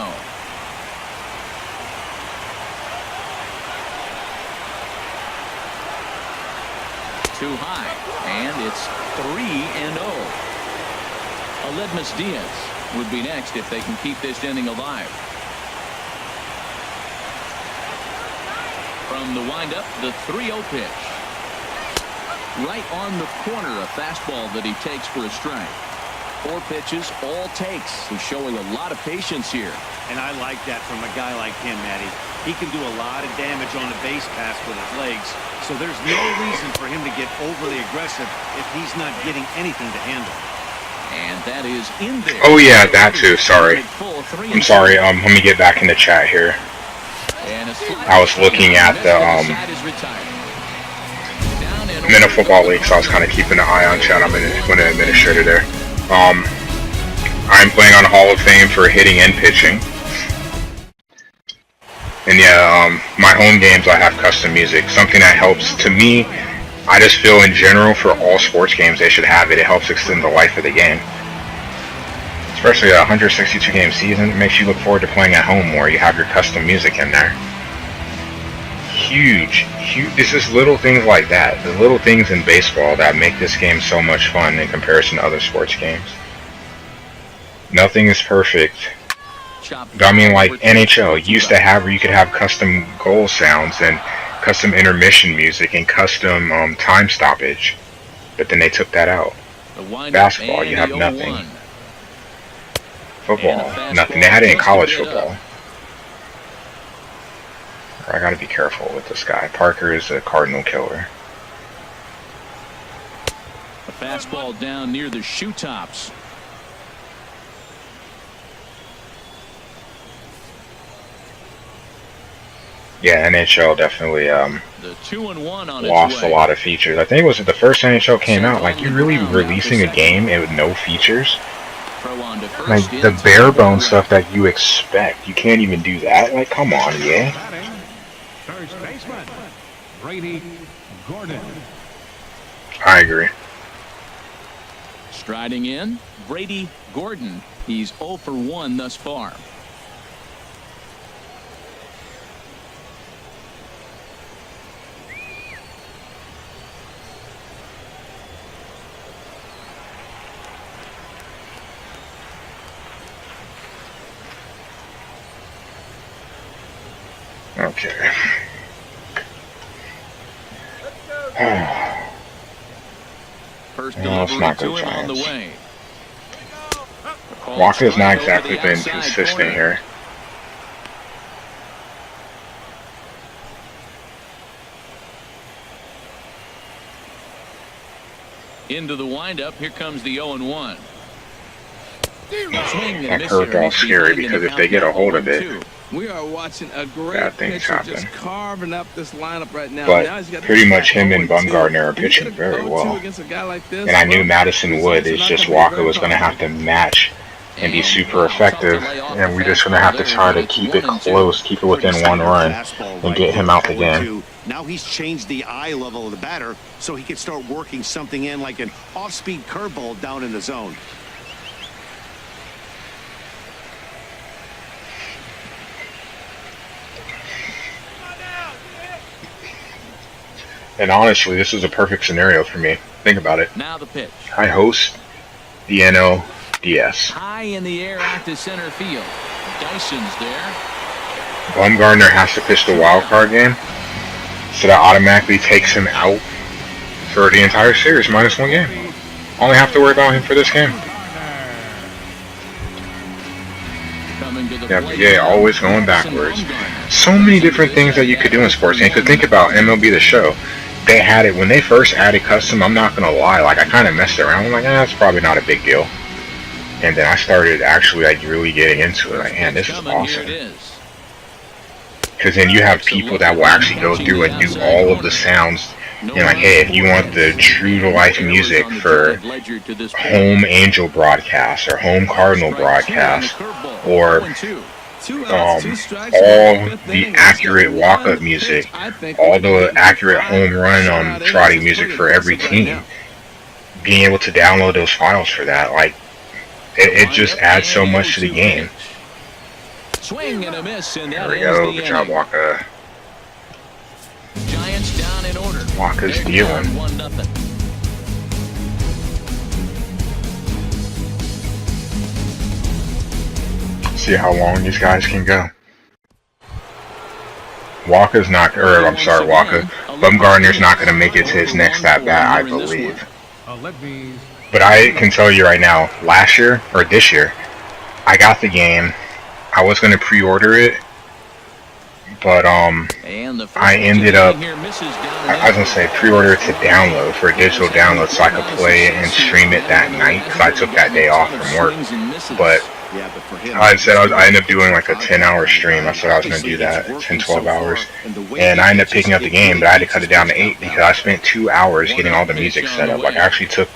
Too high, and it's 3-0. Aledmus Diaz would be next if they can keep this inning alive. From the windup, the 3-0 pitch. Right on the corner, a fastball that he takes for a strike. 4 pitches, all takes. He's showing a lot of patience here.
And I like that from a guy like him, Matty. He can do a lot of damage on a base pass with his legs, so there's no reason for him to get overly aggressive if he's not getting anything to handle.
And that is in there.
Oh yeah, that too. Sorry. I'm sorry. Let me get back in the chat here. I was looking at the I'm in a football league, so I was kind of keeping an eye on chat. I'm an administrator there. I'm playing on Hall of Fame for hitting and pitching. And yeah, my home games I have custom music. Something that helps to me. I just feel in general for all sports games they should have it. It helps extend the life of the game. Especially a 162 game season, it makes you look forward to playing at home more. You have your custom music in there. huge. It's just little things like that. The little things in baseball that make this game so much fun in comparison to other sports games. Nothing is perfect. I mean, like NHL used to have where you could have custom goal sounds and custom intermission music and custom time stoppage, but then they took that out. Basketball, you have nothing. Football, nothing. They had it in college football. I gotta be careful with this guy. Parker is a cardinal killer.
A fastball down near the shoe tops.
Yeah, NHL definitely
The 2-1 on
lost a lot of features. I think it was the first NHL came out. Like, you're really releasing a game with no features. Like, the bare bones stuff that you expect. You can't even do that. Like, come on, yeah.
First baseman, Brady Gordon.
I agree.
Striding in, Brady Gordon. He's 0 for 1 thus far.
Okay.
First
No, it's
delivery
not
to
good,
him on the
Giants.
way.
Walker's not exactly been consistent here.
Into the windup. Here comes the 0-1.
That curveball's scary because if they get a hold of it,
we are watching a great
bad things
pitcher
happen.
just carving up this lineup right now.
But
Now he's got
pretty
the
much him and
0-2.
Bumgarner are
If you
pitching
get a
very
0-2
well.
against a guy like this,
And I knew
well,
Madison would. It's
not
just
gonna be
Walker
very
was going to have to
comfortable.
match and be super effective. And we're just going to have to try to keep it close, keep it within one run, and get him out the game.
Now he's changed the eye level of the batter so he can start working something in like an off-speed curveball down in the zone.
And honestly, this is a perfect scenario for me. Think about it.
Now the pitch.
I host the NLDS.
High in the air out to center field. Dyson's there.
Bumgarner has to pitch the wild card game, so that automatically takes him out for the entire series, -1 game. Only have to worry about him for this game. Yeah, always going backwards. So many different things that you could do in sports games. Because think about MLB The Show. They had it when they first added custom. I'm not gonna lie, like I kind of messed around. I'm like, that's probably not a big deal. And then I started actually like really getting into it. Like, man, this is awesome. Because then you have people that will actually go through and do all of the sounds. And like, hey, if you want the true to life music for home Angel broadcast or home Cardinal broadcast, or all the accurate walk-up music, all the accurate home run trotting music for every team, being able to download those files for that, like, it just adds so much to the game.
Swing and a miss, and
There we go. Good job, Waka.
Giants down in order.
Waka's dealing.
1-0.
See how long these guys can go. Walker's not, or I'm sorry, Walker. Bumgarner's not going to make it to his next at bat, I believe. But I can tell you right now, last year, or this year, I got the game. I was going to pre-order it, but I ended up, I was going to say pre-order it to download, for a digital download, so I could play it and stream it that night, because I took that day off from work. But I said I ended up doing like a 10-hour stream. I said I was going to do that, 10, 12 hours. And I ended up picking up the game, but I had to cut it down to 8 because I spent 2 hours getting all the music set up. Like, I actually took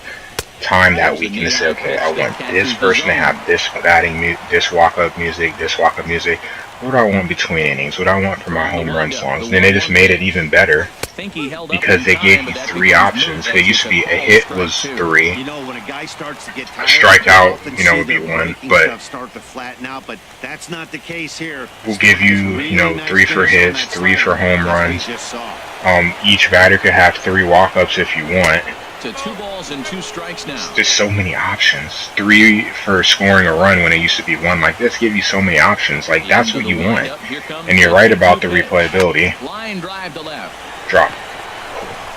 time that weekend to say, okay, I want this person to have this batting, this walk-up music, What do I want between innings? What do I want for my home run songs? Then they just made it even better because they gave you 3 options. It used to be a hit was 3,
You know, when a guy starts to get
a
tired,
strikeout,
often
you know,
see
would be
their
1.
breaking
But
stuff start to flatten out, but that's not the case here.
we'll give you, you know, 3 for hits, 3 for home runs. Each batter could have 3 walk-ups if you want.
To 2 balls and 2 strikes now.
There's so many options. 3 for scoring a run when it used to be 1. Like, this give you so many options. Like, that's what you want. And you're right about the replayability.
Line drive to left.
Drop.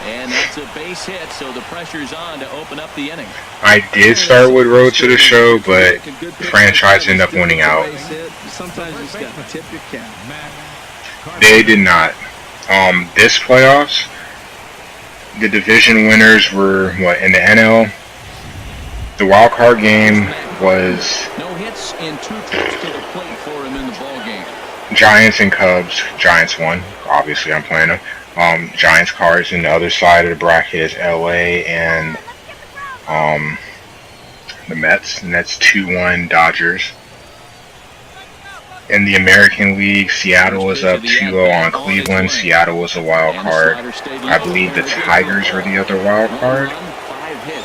And that's a base hit, so the pressure's on to open up the inning.
I did start with Road to the Show, but the franchise ended up winning out.
Sometimes you just got to tip your cap.
They did not. This playoffs, the division winners were, what, in the NL? The wild card game was
No hits and 2 trips to the plate for him in the ball game.
Giants and Cubs. Giants won. Obviously, I'm playing them. Giants, Cards, and the other side of the bracket is LA and the Mets. And that's 2-1 Dodgers. In the American League, Seattle was up 2-0 on Cleveland. Seattle was a wild card. I believe the Tigers were the other wild card.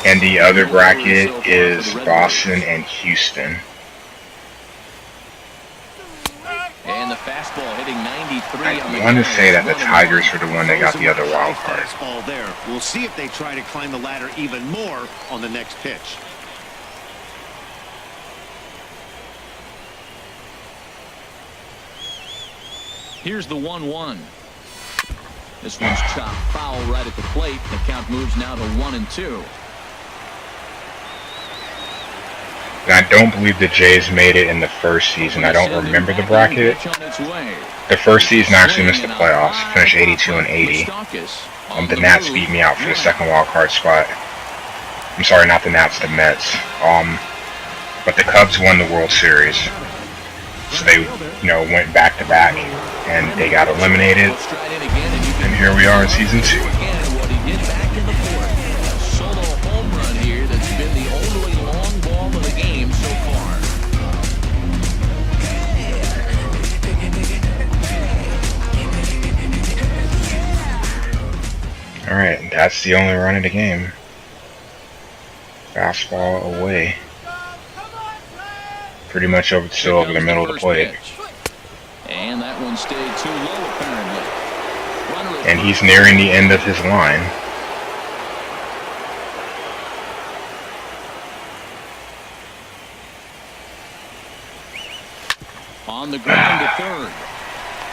And the other bracket is Boston and Houston.
And the fastball hitting 93 on the
I want to say that the Tigers were the one that got the other wild card.
Fastball there. We'll see if they try to climb the ladder even more on the next pitch.
Here's the 1-1. This one's chopped foul right at the plate. The count moves now to 1-2.
And I don't believe the Jays made it in the first season. I don't remember the bracket. The first season I actually missed the playoffs. Finished 82 and 80. The Nats beat me out for the second wild card spot. I'm sorry, not the Nats, the Mets. But the Cubs won the World Series. So they, you know, went back to back, and they got eliminated. And here we are in season 2.
What he did back in the 4th. A solo home run here that's been the only long ball of the game so far.
Alright, that's the only run of the game. Fastball away. Pretty much still over the middle of the plate.
And that one stayed too low apparently.
And he's nearing the end of his line.
On the ground to third.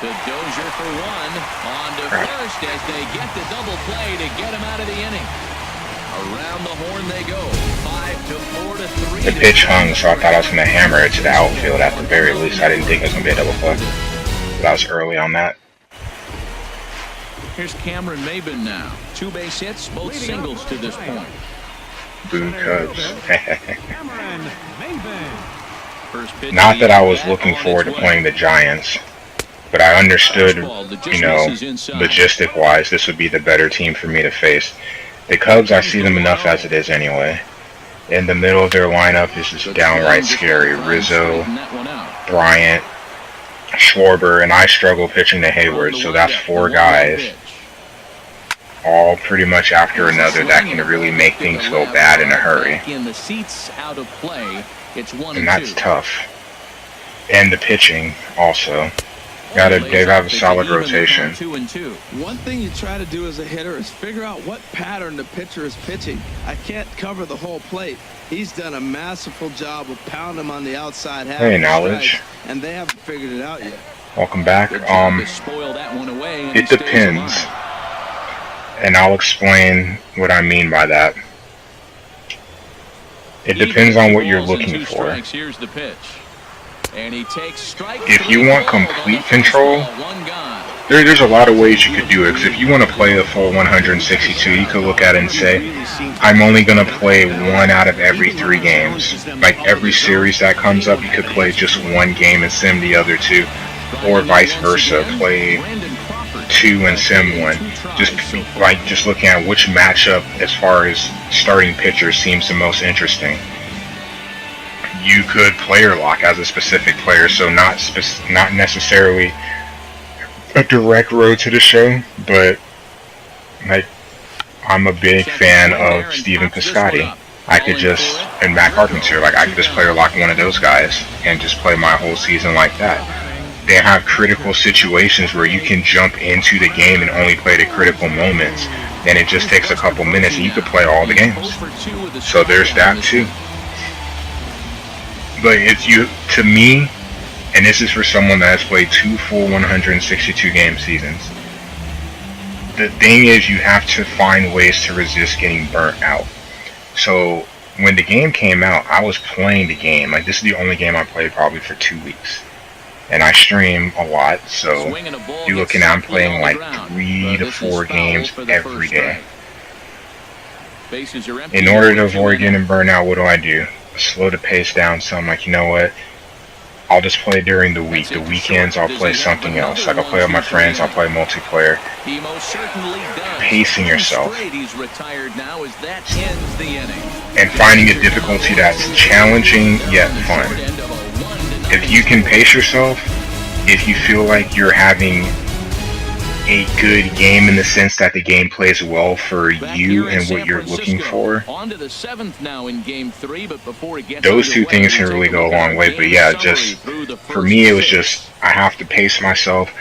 To Dozier for 1. On to first as they get the double play to get him out of the inning. Around the horn they go. 5-4 to 3.
The pitch hung, so I thought I was going to hammer it to the outfield at the very least. I didn't think it was going to be a double play. But I was early on that.
Here's Cameron Maben now. 2 base hits, both singles to this point.
Boo Cubs.
First pitch
Not that I was looking forward to playing the Giants, but I understood, you know, logistic-wise, this would be the better team for me to face. The Cubs, I see them enough as it is anyway. In the middle of their lineup is just downright scary. Rizzo, Bryant, Schwarber, and I struggle pitching to Hayward, so that's 4 guys, all pretty much after another, that can really make things go bad in a hurry. And that's tough. And the pitching also. They have a solid rotation.
One thing you try to do as a hitter is figure out what pattern the pitcher is pitching. I can't cover the whole plate. He's done a masterful job of pounding him on the outside half.
Hey, Knowledge.
And they haven't figured it out yet.
Welcome back. It depends. And I'll explain what I mean by that. It depends on what you're looking for.
Here's the pitch. And he takes strike.
If you want complete control, there's a lot of ways you could do it. Because if you want to play the full 162, you could look at it and say, I'm only going to play 1 out of every 3 games. Like every series that comes up, you could play just 1 game and sim the other 2. Or vice versa, play 2 and sim 1. Just looking at which matchup as far as starting pitcher seems the most interesting. you could player lock as a specific player, so not necessarily a direct road to the show, but like I'm a big fan of Stephen Piscotty. I could just, and Matt Carpenter, like I could just player lock one of those guys and just play my whole season like that. They have critical situations where you can jump into the game and only play the critical moments, and it just takes a couple minutes and you could play all the games. So there's that too. But it's to me, and this is for someone that has played 2 full 162 game seasons, the thing is you have to find ways to resist getting burnt out. So when the game came out, I was playing the game. Like this is the only game I played probably for 2 weeks. And I stream a lot, so you're looking at I'm playing like 3 to 4 games every day. In order to avoid getting burnt out, what do? Slow the pace down, so I'm like, you know what? I'll just play during the week. The weekends, I'll play something else. Like I'll play with my friends, I'll play multiplayer. Pacing yourself. And finding a difficulty that's challenging yet fun. If you can pace yourself, if you feel like you're having a good game in the sense that the game plays well for you and what you're looking for, those two things can really go a long way. But yeah, just for me, it was just I have to pace myself.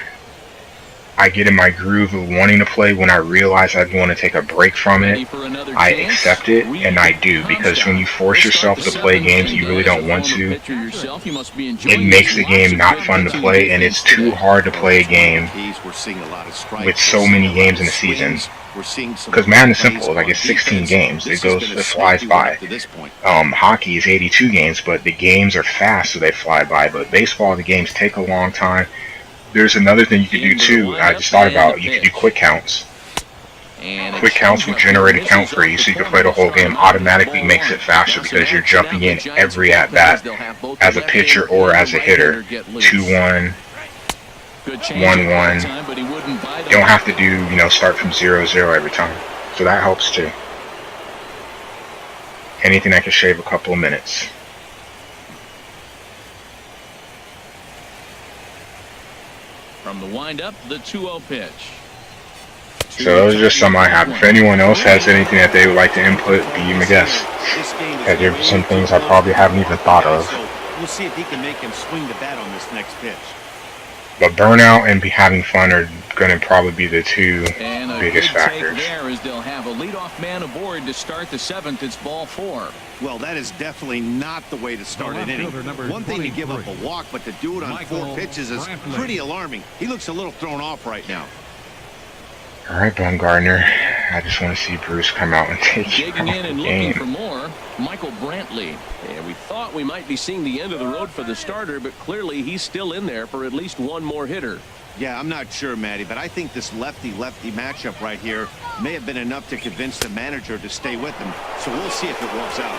I get in my groove of wanting to play. When I realize I want to take a break from it, I accept it, and I do, because when you force yourself to play games you really don't want to, it makes the game not fun to play, and it's too hard to play a game with so many games in a season. Because Madden is simple, like it's 16 games, it flies by. Hockey is 82 games, but the games are fast, so they fly by. But baseball, the games take a long time. There's another thing you could do too, I just thought about, you could do quick counts. Quick counts will generate a count for you, so you can play the whole game. Automatically makes it faster because you're jumping in every at-bat as a pitcher or as a hitter. 2-1, 1-1. You don't have to do, start from 0-0 every time. So that helps too. Anything that can shave a couple of minutes.
From the windup, the 2-0 pitch.
So those are just some I have. If anyone else has anything that they would like to input, be my guest. There's some things I probably haven't even thought of.
We'll see if he can make him swing the bat on this next pitch.
But burnout and having fun are going to probably be the two biggest factors.
There is they'll have a leadoff man aboard to start the 7th. It's ball 4.
Well, that is definitely not the way to start an inning. One thing to give up a walk, but to do it on 4 pitches is pretty alarming. He looks a little thrown off right now.
All right, Bumgarner. I just want to see Bruce come out and take you
Digging in and
the
looking
game.
for more, Michael Brantley.
Yeah, we thought we might be seeing the end of the road for the starter, but clearly he's still in there for at least one more hitter.
Yeah, I'm not sure, Matty, but I think this lefty-lefty matchup right here may have been enough to convince the manager to stay with him. So we'll see if it works out.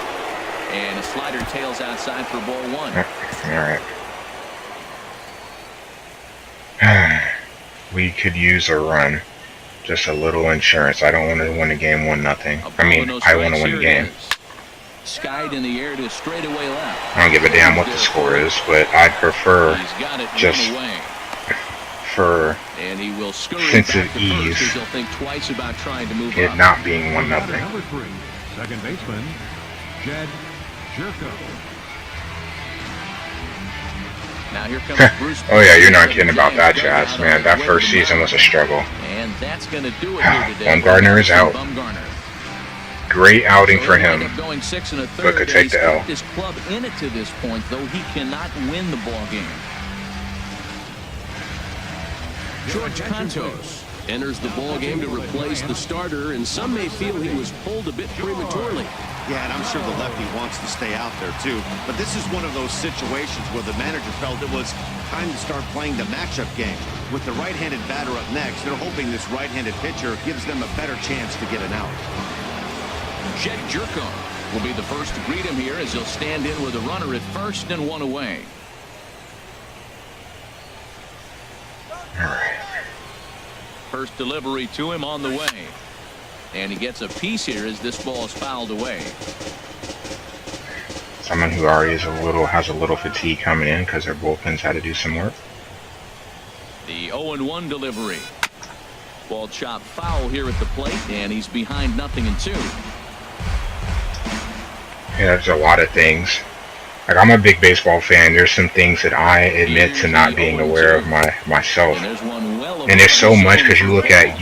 And a slider tails outside for ball 1.
All right. We could use a run. Just a little insurance. I don't want to win the game 1-0. I mean, I want to win the game.
Skied in the air to straightaway left.
I don't give a damn what the score is, but I'd prefer just for sense of ease it not being 1-0.
Number 3, second baseman, Jed Jerko.
Now here comes Bruce.
Oh yeah, you're not kidding about that, Chaz. Man, that first season was a struggle.
And that's going to do it here today.
Bumgarner is out. Great outing for him,
Going 6 1/3.
but could take the L.
This club in it to this point, though he cannot win the ball game.
George Cantos enters the ball game to replace the starter, and some may feel he was pulled a bit prematurely.
Yeah, and I'm sure the lefty wants to stay out there too. But this is one of those situations where the manager felt it was time to start playing the matchup game. With the right-handed batter up next, they're hoping this right-handed pitcher gives them a better chance to get an out.
Jed Jerko will be the first to greet him here as he'll stand in with a runner at first and 1 away. First delivery to him on the way. And he gets a piece here as this ball is fouled away.
Someone who already has a little fatigue coming in because their bullpens had to do some work.
The 0-1 delivery. Ball chopped foul here at the plate, and he's behind 0-2.
Yeah, there's a lot of things. Like, I'm a big baseball fan. There's some things that I admit to not being aware of myself. And there's so much because you look at,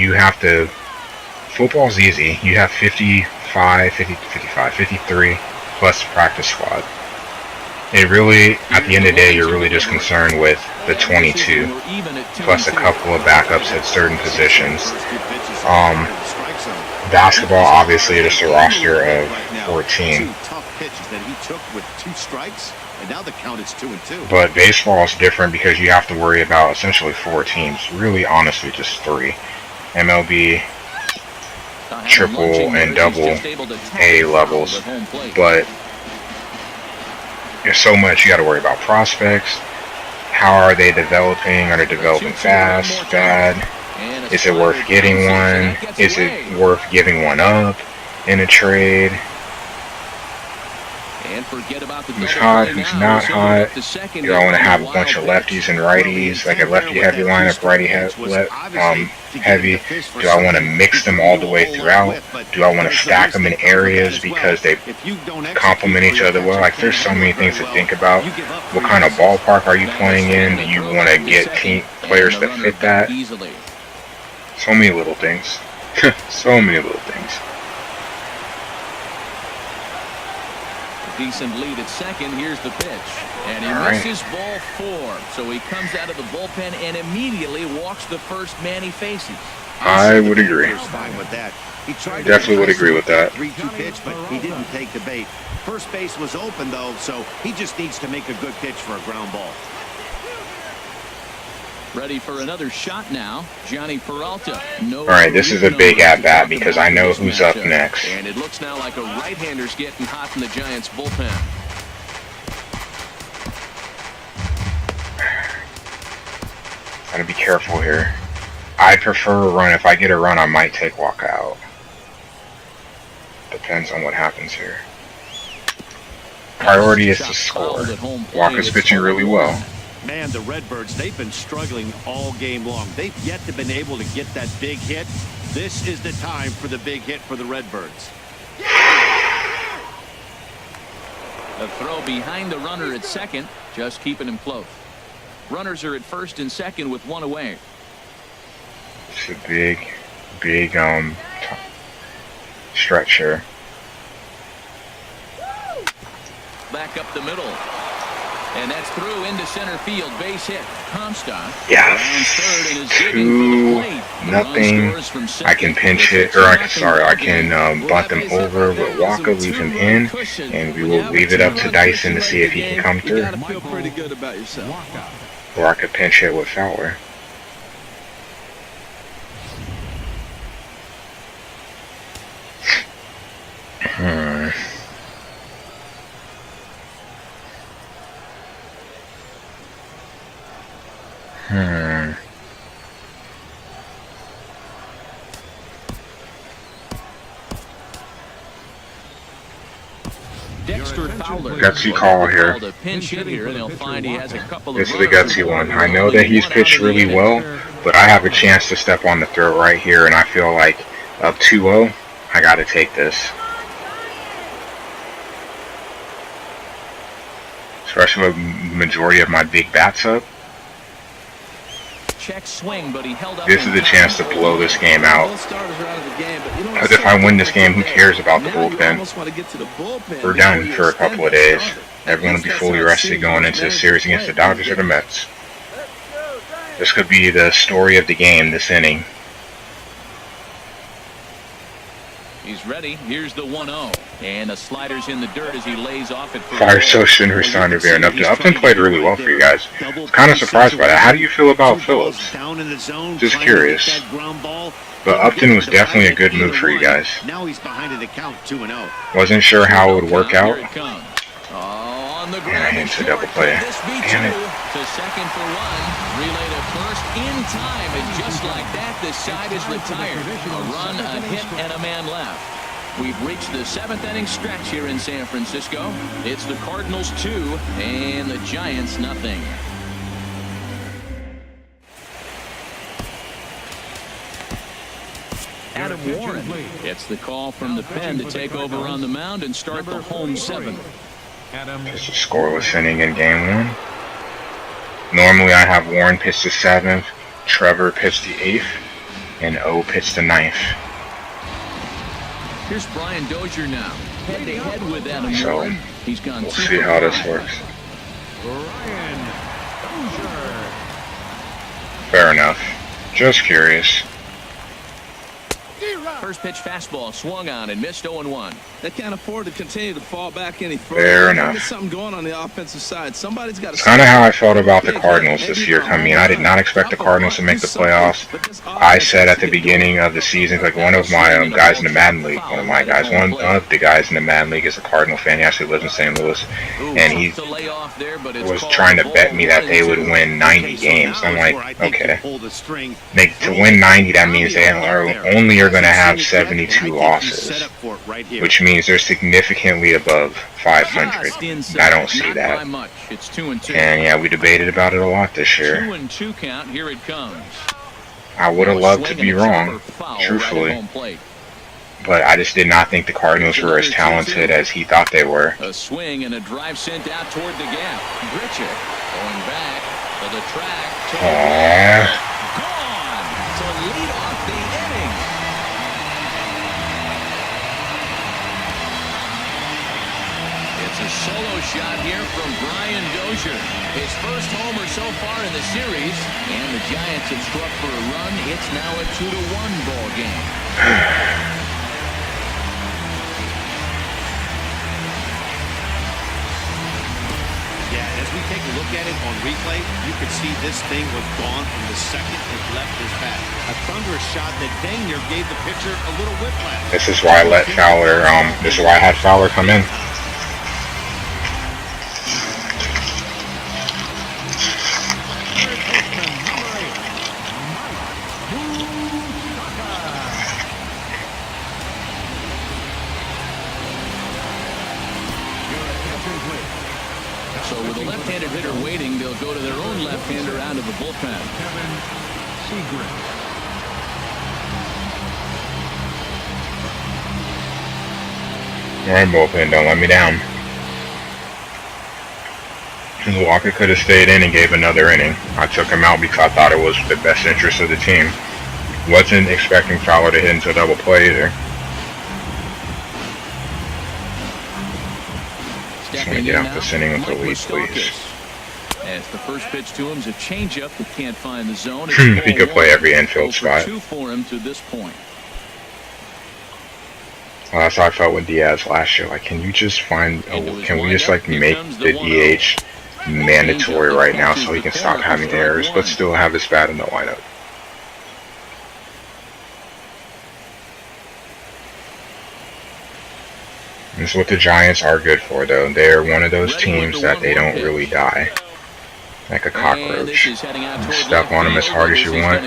football's easy. You have 53 plus practice squad. It really, at the end of the day, you're really just concerned with the 22 plus a couple of backups at certain positions. Basketball, obviously, just a roster of 14. But baseball is different because you have to worry about essentially 4 teams. Really, honestly, just 3. MLB, triple and double A levels. But there's so much you got to worry about. Prospects. How are they developing? Are they developing fast, bad? Is it worth getting one? Is it worth giving one up in a trade? Who's hot? Who's not hot? Do I want to have a bunch of lefties and righties, like a lefty-heavy lineup, righty-heavy? Do I want to mix them all the way throughout? Do I want to stack them in areas because they complement each other well? Like, there's so many things to think about. What kind of ballpark are you playing in? Do you want to get players that fit that? So many little things. So many little things.
Decent lead at second. Here's the pitch. And he misses ball 4. So he comes out of the bullpen and immediately walks the first man he faces.
I would agree. Definitely would agree with that.
3-2 pitch, but he didn't take the bait. First base was open, though, so he just needs to make a good pitch for a ground ball.
Ready for another shot now. Johnny Peralta.
All right, this is a big at-bat because I know who's up next.
And it looks now like a right-hander's getting hot in the Giants' bullpen.
Gotta be careful here. I prefer a run. If I get a run, I might take Walker out. Depends on what happens here. Priority is to score. Walker's pitching really well.
Man, the Redbirds, they've been struggling all game long. They've yet to been able to get that big hit. This is the time for the big hit for the Redbirds.
A throw behind the runner at second, just keeping him close. Runners are at first and second with 1 away.
It's a big stretch here.
Back up the middle. And that's through into center field. Base hit. Comstock.
Yes. 2-0. I can pinch hit, or I can bunt them over with Walker, leave him in, and we will leave it up to Dyson to see if he can come through. Or I could pinch hit with Fowler.
Dexter Fowler.
Gutsy call here.
Pinch hit here, and they'll find he has a couple of
This is the gutsy one. I know that he's pitched really well, but I have a chance to step on the throat right here, and I feel like up 2-0, I got to take this. Especially with the majority of my big bats up.
Check swing, but he held up.
This is the chance to blow this game out. Because if I win this game, who cares about the bullpen? We're done for a couple of days. Everyone will be fully rested going into the series against the Dodgers or the Mets. This could be the story of the game, this inning.
He's ready. Here's the 1-0. And the slider's in the dirt as he lays off it.
Fire Social and Rasan Rivera. And Upton played really well for you guys. Kind of surprised by that. How do you feel about Phillips? Just curious. But Upton was definitely a good move for you guys.
Now he's behind the count 2-0.
Wasn't sure how it would work out.
On the
And I
ground.
hit the double play. Damn it.
To second for 1. Relay to first in time. And just like that, the side is retired. A run, a hit, and a man left. We've reached the 7th inning stretch here in San Francisco. It's the Cardinals 2 and the Giants nothing. Adam Warren gets the call from the pen to take over on the mound and start the home 7th.
It's a scoreless inning in game 1. Normally I have Warren pitch the 7th, Trevor pitch the 8th, and O pitch the 9th.
Here's Brian Dozier now, head-to-head with Adam
So,
Warren. He's gone
we'll
2
see
for
how this
5.
works.
Brian Dozier.
Fair enough. Just curious.
First pitch fastball swung on and missed 0-1.
They can't afford to continue to fall back any further.
Fair
There's
enough.
something going on the offensive side. Somebody's got to.
It's kind of how I felt about the Cardinals this year coming in. I did not expect the Cardinals to make the playoffs. I said at the beginning of the season, like one of my guys in the Madden League, one of the guys in the Madden League is a Cardinal fan. He actually lives in St. Louis, and he was trying to bet me that they would win 90 games. I'm like, okay. To win 90, that means they are going to have 72 losses, which means they're significantly above 500. I don't see that. And yeah, we debated about it a lot this year.
2-2 count. Here it comes.
I would have loved to be wrong, truthfully, but I just did not think the Cardinals were as talented as he thought they were.
A swing and a drive sent out toward the gap. Grichuk going back to the track.
Aww.
Gone to lead off the inning. It's a solo shot here from Brian Dozier. His first homer so far in the series, and the Giants have struck for a run. It's now a 2-1 ball game.
Yeah, as we take a look at it on replay, you can see this thing was gone from the second it left his bat. A thunderous shot that dang near gave the pitcher a little whiplash.
This is why I let Fowler. This is why I had Fowler come in.
So with a left-handed hitter waiting, they'll go to their own left-hander out of the bullpen.
Alright, bullpen, don't let me down. Walker could have stayed in and gave another inning. I took him out because I thought it was the best interest of the team. Wasn't expecting Fowler to hit into a double play either. Just going to get out this inning with the lead, please.
As the first pitch to him is a changeup that can't find the zone.
He could play every infield spot.
2 for him to this point.
Well, that's how I felt with Diaz last year. Like, can you just find? Can we just like make the DH mandatory right now so he can stop having errors, but still have his bat in the lineup? That's what the Giants are good for, though. They're one of those teams that they don't really die. Like a cockroach. You step on them as hard as you want,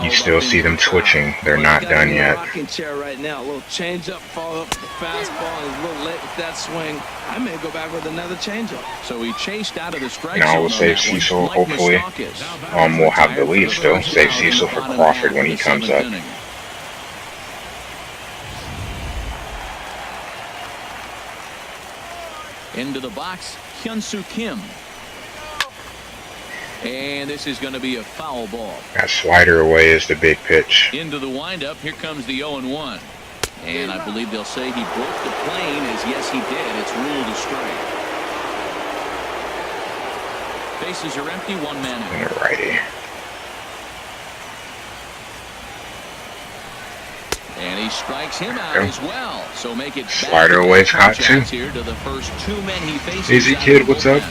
you still see them twitching. They're not done yet.
Rocking chair right now. A little change up, follow up with the fastball. He's a little late with that swing. I may go back with another changeup.
So he chased out of the strike
Now
zone
we'll save
on that
Cecil,
one.
hopefully. We'll have the lead still. Save Cecil for Crawford when he comes up.
Into the box, Hyun-Soo Kim. And this is going to be a foul ball.
That slider away is the big pitch.
Into the windup, here comes the 0-1. And I believe they'll say he broke the plane, as yes he did. It's ruled a strike. Bases are empty, 1 man out.
And a righty.
And he strikes him out as well. So make it
slider away's hot too.
Here to the first 2 men he faces.
Easy kid, what's up?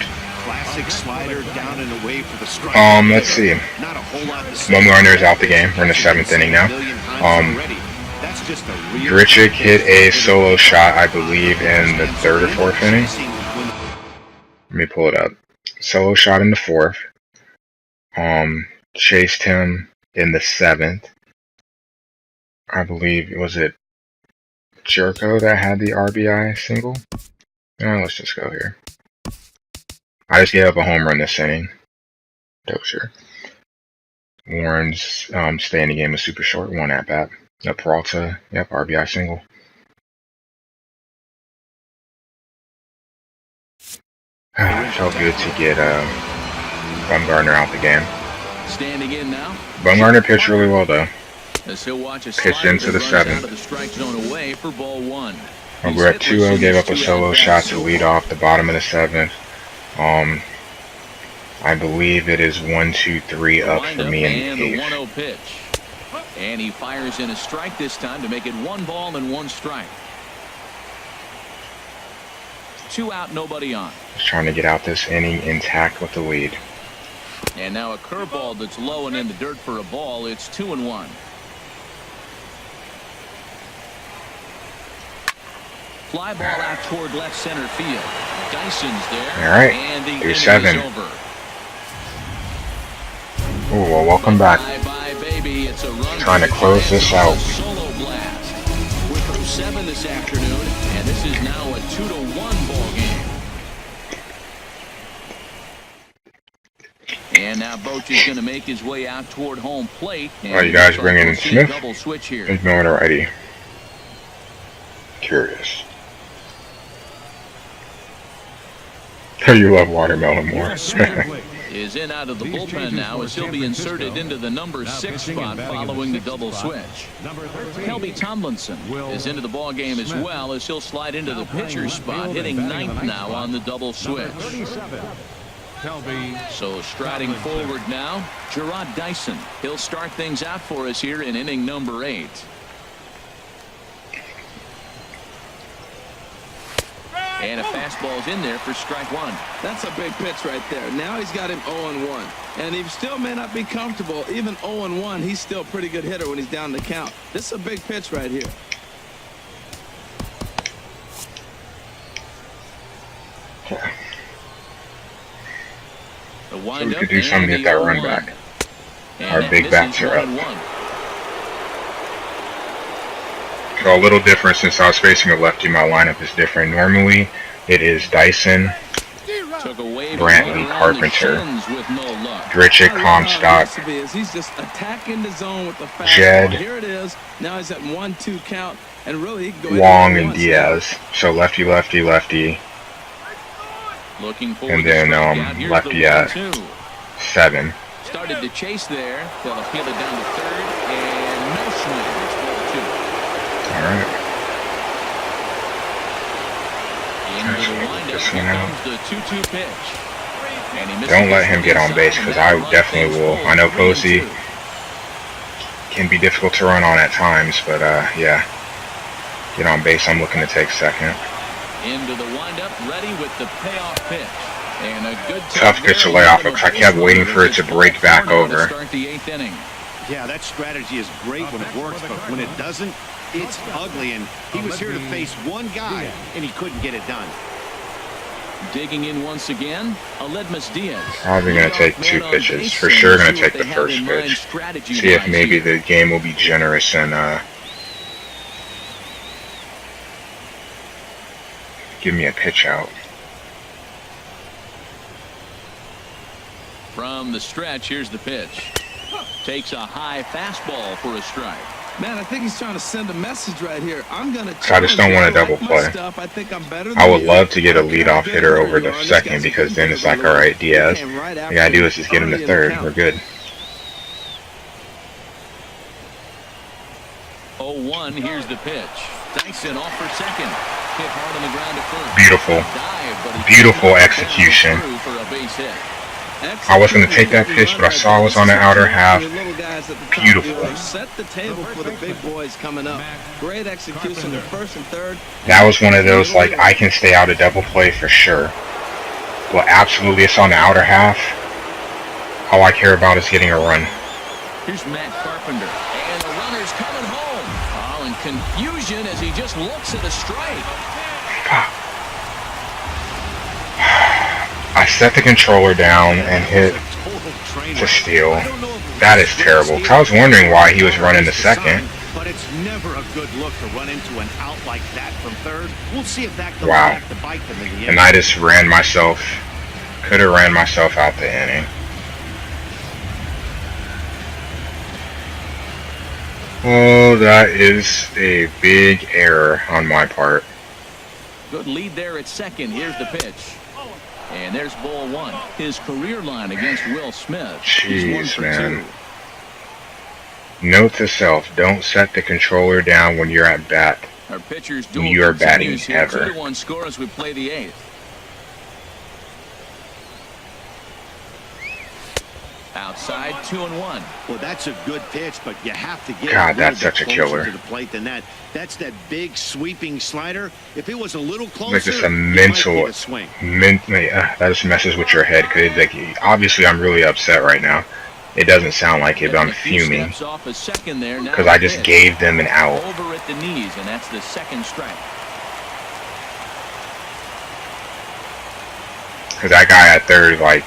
Classic slider down and away for the strike.
Let's see. Bumgarner's out the game. We're in the 7th inning now. Grichuk hit a solo shot, I believe, in the 3rd or 4th inning. Let me pull it up. Solo shot in the 4th. Chased him in the 7th. I believe, was it Jerko that had the RBI single? Let's just go here. I just gave up a home run this inning. Dozier. Warren's stay in the game is super short. 1 at bat. Peralta, yep, RBI single. Felt good to get Bumgarner out the game.
Standing in now.
Bumgarner pitched really well though.
As he'll watch a
Pitched into the 7th.
out of the strike zone away for ball 1.
We're at 2-0. Gave up a solo shot to lead off the bottom of the 7th. I believe it is 1-2-3 up for me in the 8th.
The 1-0 pitch. And he fires in a strike this time to make it 1 ball and 1 strike. 2 out, nobody on.
Just trying to get out this inning intact with the lead.
And now a curveball that's low and in the dirt for a ball. It's 2-1. Fly ball out toward left center field. Dyson's there.
All right,
and the
through 7.
over.
Oh, well, welcome back.
Bye, baby. It's a run.
Trying to close this out.
Solo blast. We're from 7 this afternoon, and this is now a 2-1 ball game. And now Boch is going to make his way out toward home plate.
Oh, you guys bringing in Smith?
Double switch here.
Ignore it already. Curious. You love watermelon more.
Is in out of the bullpen now as he'll be inserted into the number 6 spot following the double switch. Kelby Tomlinson is into the ball game as well as he'll slide into the pitcher's spot, hitting 9th now on the double switch. So striding forward now, Gerard Dyson. He'll start things out for us here in inning number 8. And a fastball's in there for strike 1.
That's a big pitch right there. Now he's got him 0-1. And he still may not be comfortable. Even 0-1, he's still a pretty good hitter when he's down the count. This is a big pitch right here.
The
So we could do something to get that run back. Our big bats are up. So a little different since I was facing a lefty. My lineup is different. Normally, it is Dyson, Brantley, Carpenter, Grichuk, Comstock,
He's just attacking the zone with the fastball.
Jed,
Here it is. Now he's at 1-2 count, and really he can go
Wong, and Diaz. So lefty, lefty, lefty, and then lefty at 7.
Started to chase there. They'll appeal it down to 3rd, and no swing.
All right.
Into the windup comes the 2-2 pitch. And
don't let him get on base because I definitely will. I know Posey can be difficult to run on at times, but yeah, get on base. I'm looking to take 2nd.
Into the windup, ready with the payoff pitch. And a good
tough pitch to lay off because I kept waiting for it to break back over.
Start the 8th inning.
Yeah, that strategy is great when it works, but when it doesn't, it's ugly. And he was here to face one guy, and he couldn't get it done.
Digging in once again, Aledmus Diaz.
Probably going to take 2 pitches. For sure going to take the first pitch. See if maybe the game will be generous and give me a pitch out.
From the stretch, here's the pitch. Takes a high fastball for a strike.
Man, I think he's trying to send a message right here. I'm going to.
I just don't want to double play.
I think I'm better.
I would love to get a leadoff hitter over the 2nd because then it's like, all right, Diaz. The idea is just get him to 3rd. We're good.
0-1. Here's the pitch. Dyson off for 2nd. Hit hard on the ground at 1st.
Beautiful, beautiful execution. I was going to take that pitch, but I saw it was on the outer half. Beautiful.
Set the table for the big boys coming up. Great execution at 1st and 3rd.
That was one of those, like, I can stay out of double play for sure. Well, absolutely, it's on the outer half. All I care about is getting a run.
Here's Matt Carpenter. And the runner's coming home. Oh, in confusion as he just looks at a strike.
I set the controller down and hit to steal. That is terrible. I was wondering why he was running to 2nd.
But it's never a good look to run into an out like that from third. We'll see if that comes
Wow.
back to bite them in the end.
And I just ran myself, could have ran myself out the inning. Oh, that is a big error on my part.
Good lead there at second. Here's the pitch. And there's ball one. His career line against Will Smith. He's 1
Jeez,
for
man.
2.
Note to self, don't set the controller down when you're at bat.
Our pitcher's
When
duel
you are batting
continues here.
ever.
2-1 score as we play the 8th. Outside, 2-1.
Well, that's a good pitch, but you have to get
God,
a
that's
little bit
such a
closer
killer.
to the plate than that. That's that big sweeping slider. If it was a little closer,
Like just a
it might
mental,
get a swing.
that just messes with your head. Cause like, obviously I'm really upset right now. It doesn't sound like it, but I'm fuming. Because I just gave them an out.
Over at the knees, and that's the second strike.
Because that guy at third, like,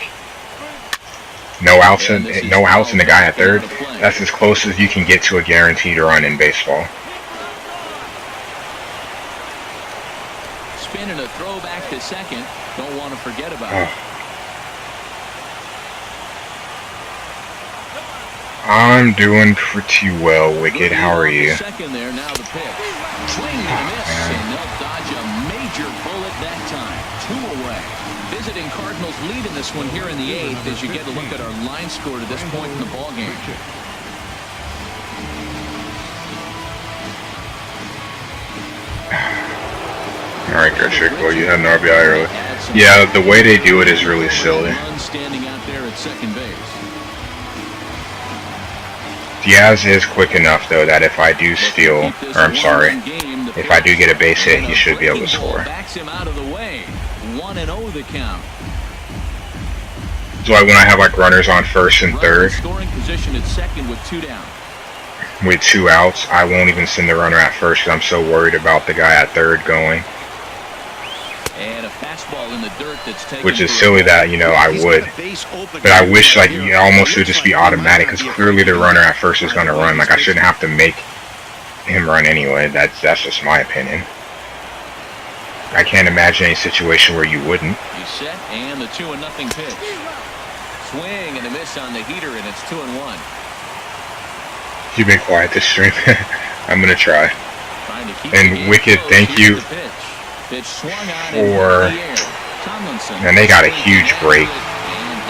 no outs and the guy at third. That's as close as you can get to a guaranteed run in baseball.
Spin and a throw back to second. Don't want to forget about it.
I'm doing pretty well, Wicked. How are you?
Second there, now the pitch. Swing and a miss, and they'll dodge a major bullet that time. 2 away. Visiting Cardinals lead in this one here in the 8th as you get a look at our line score to this point in the ballgame.
Alright, Gershik. Well, you had an RBI early. Yeah, the way they do it is really silly.
Standing out there at second base.
Diaz is quick enough, though, that if I do steal, or I'm sorry, if I do get a base hit, he should be able to score.
Backs him out of the way. 1-0 the count.
So like when I have like runners on first and third,
Scoring position at second with 2 down.
with 2 outs, I won't even send the runner at first because I'm so worried about the guy at third going.
And a fastball in the dirt that's taken.
Which is silly that, you know, I would. But I wish, like, you almost should just be automatic because clearly the runner at first is going to run. Like, I shouldn't have to make him run anyway. That's just my opinion. I can't imagine any situation where you wouldn't.
He's set, and the 2-0 pitch. Swing and a miss on the heater, and it's 2-1.
You've been quiet this stream. I'm going to try.
Trying to keep
And Wicked, thank you for... And they got a huge break.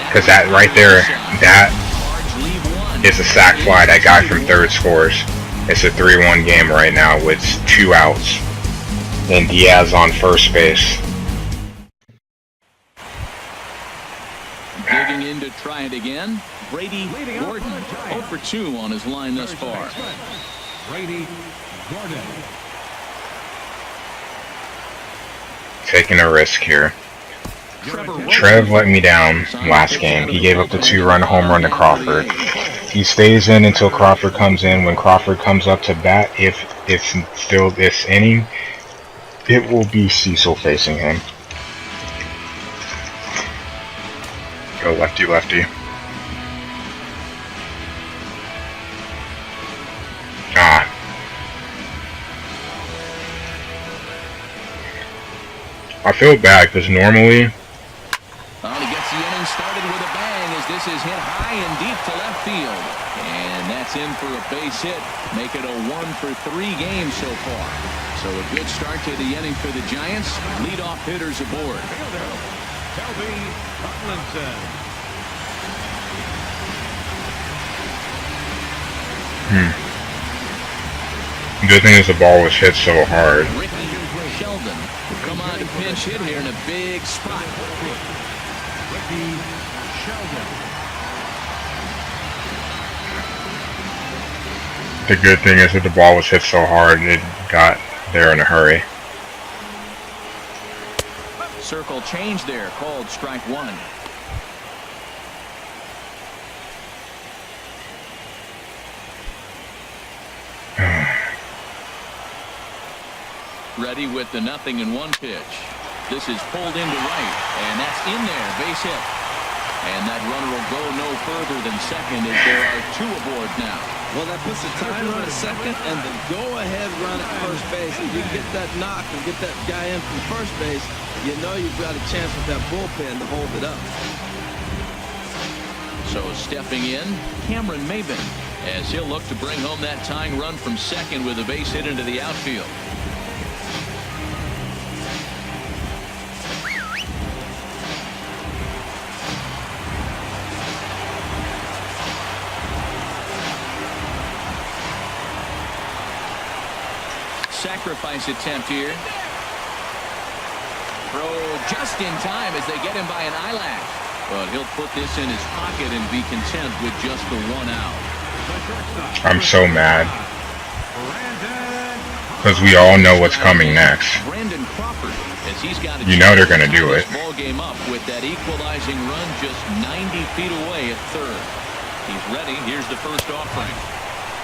Because that right there, that is a sac fly. That guy from third scores. It's a 3-1 game right now with 2 outs. And Diaz on first base.
Digging in to try it again. Brady Gordon, 0 for 2 on his line thus far.
Brady Gordon.
Taking a risk here. Trev let me down last game. He gave up the 2-run home run to Crawford. He stays in until Crawford comes in. When Crawford comes up to bat, if it's still this inning, it will be Cecil facing him. Go lefty, lefty. Ah. I feel bad because normally...
Well, he gets the inning started with a bang as this is hit high and deep to left field. And that's in for a base hit. Make it a 1-for-3 game so far. So a good start to the inning for the Giants. Leadoff hitters aboard.
Toby Butlinson.
Good thing is the ball was hit so hard.
Ricky Sheldon will come on to pinch hit here in a big spot.
Ricky Sheldon.
The good thing is that the ball was hit so hard, it got there in a hurry.
Circle change there, called strike 1. Ready with the 0-1 pitch. This is pulled into right, and that's in there, base hit. And that runner will go no further than second as there are 2 aboard now.
Well, that puts the time run at second and the go-ahead run at first base. If you get that knock and get that guy in from first base, you know you've got a chance with that bullpen to hold it up.
So stepping in, Cameron Maben, as he'll look to bring home that tying run from second with a base hit into the outfield. Sacrifice attempt here. Throw just in time as they get him by an eyelash. But he'll put this in his pocket and be content with just the 1 out.
I'm so mad. Because we all know what's coming next.
Brandon Crawford, as he's got
you know they're going to do it.
Ball game up with that equalizing run just 90 feet away at third. He's ready. Here's the first offering.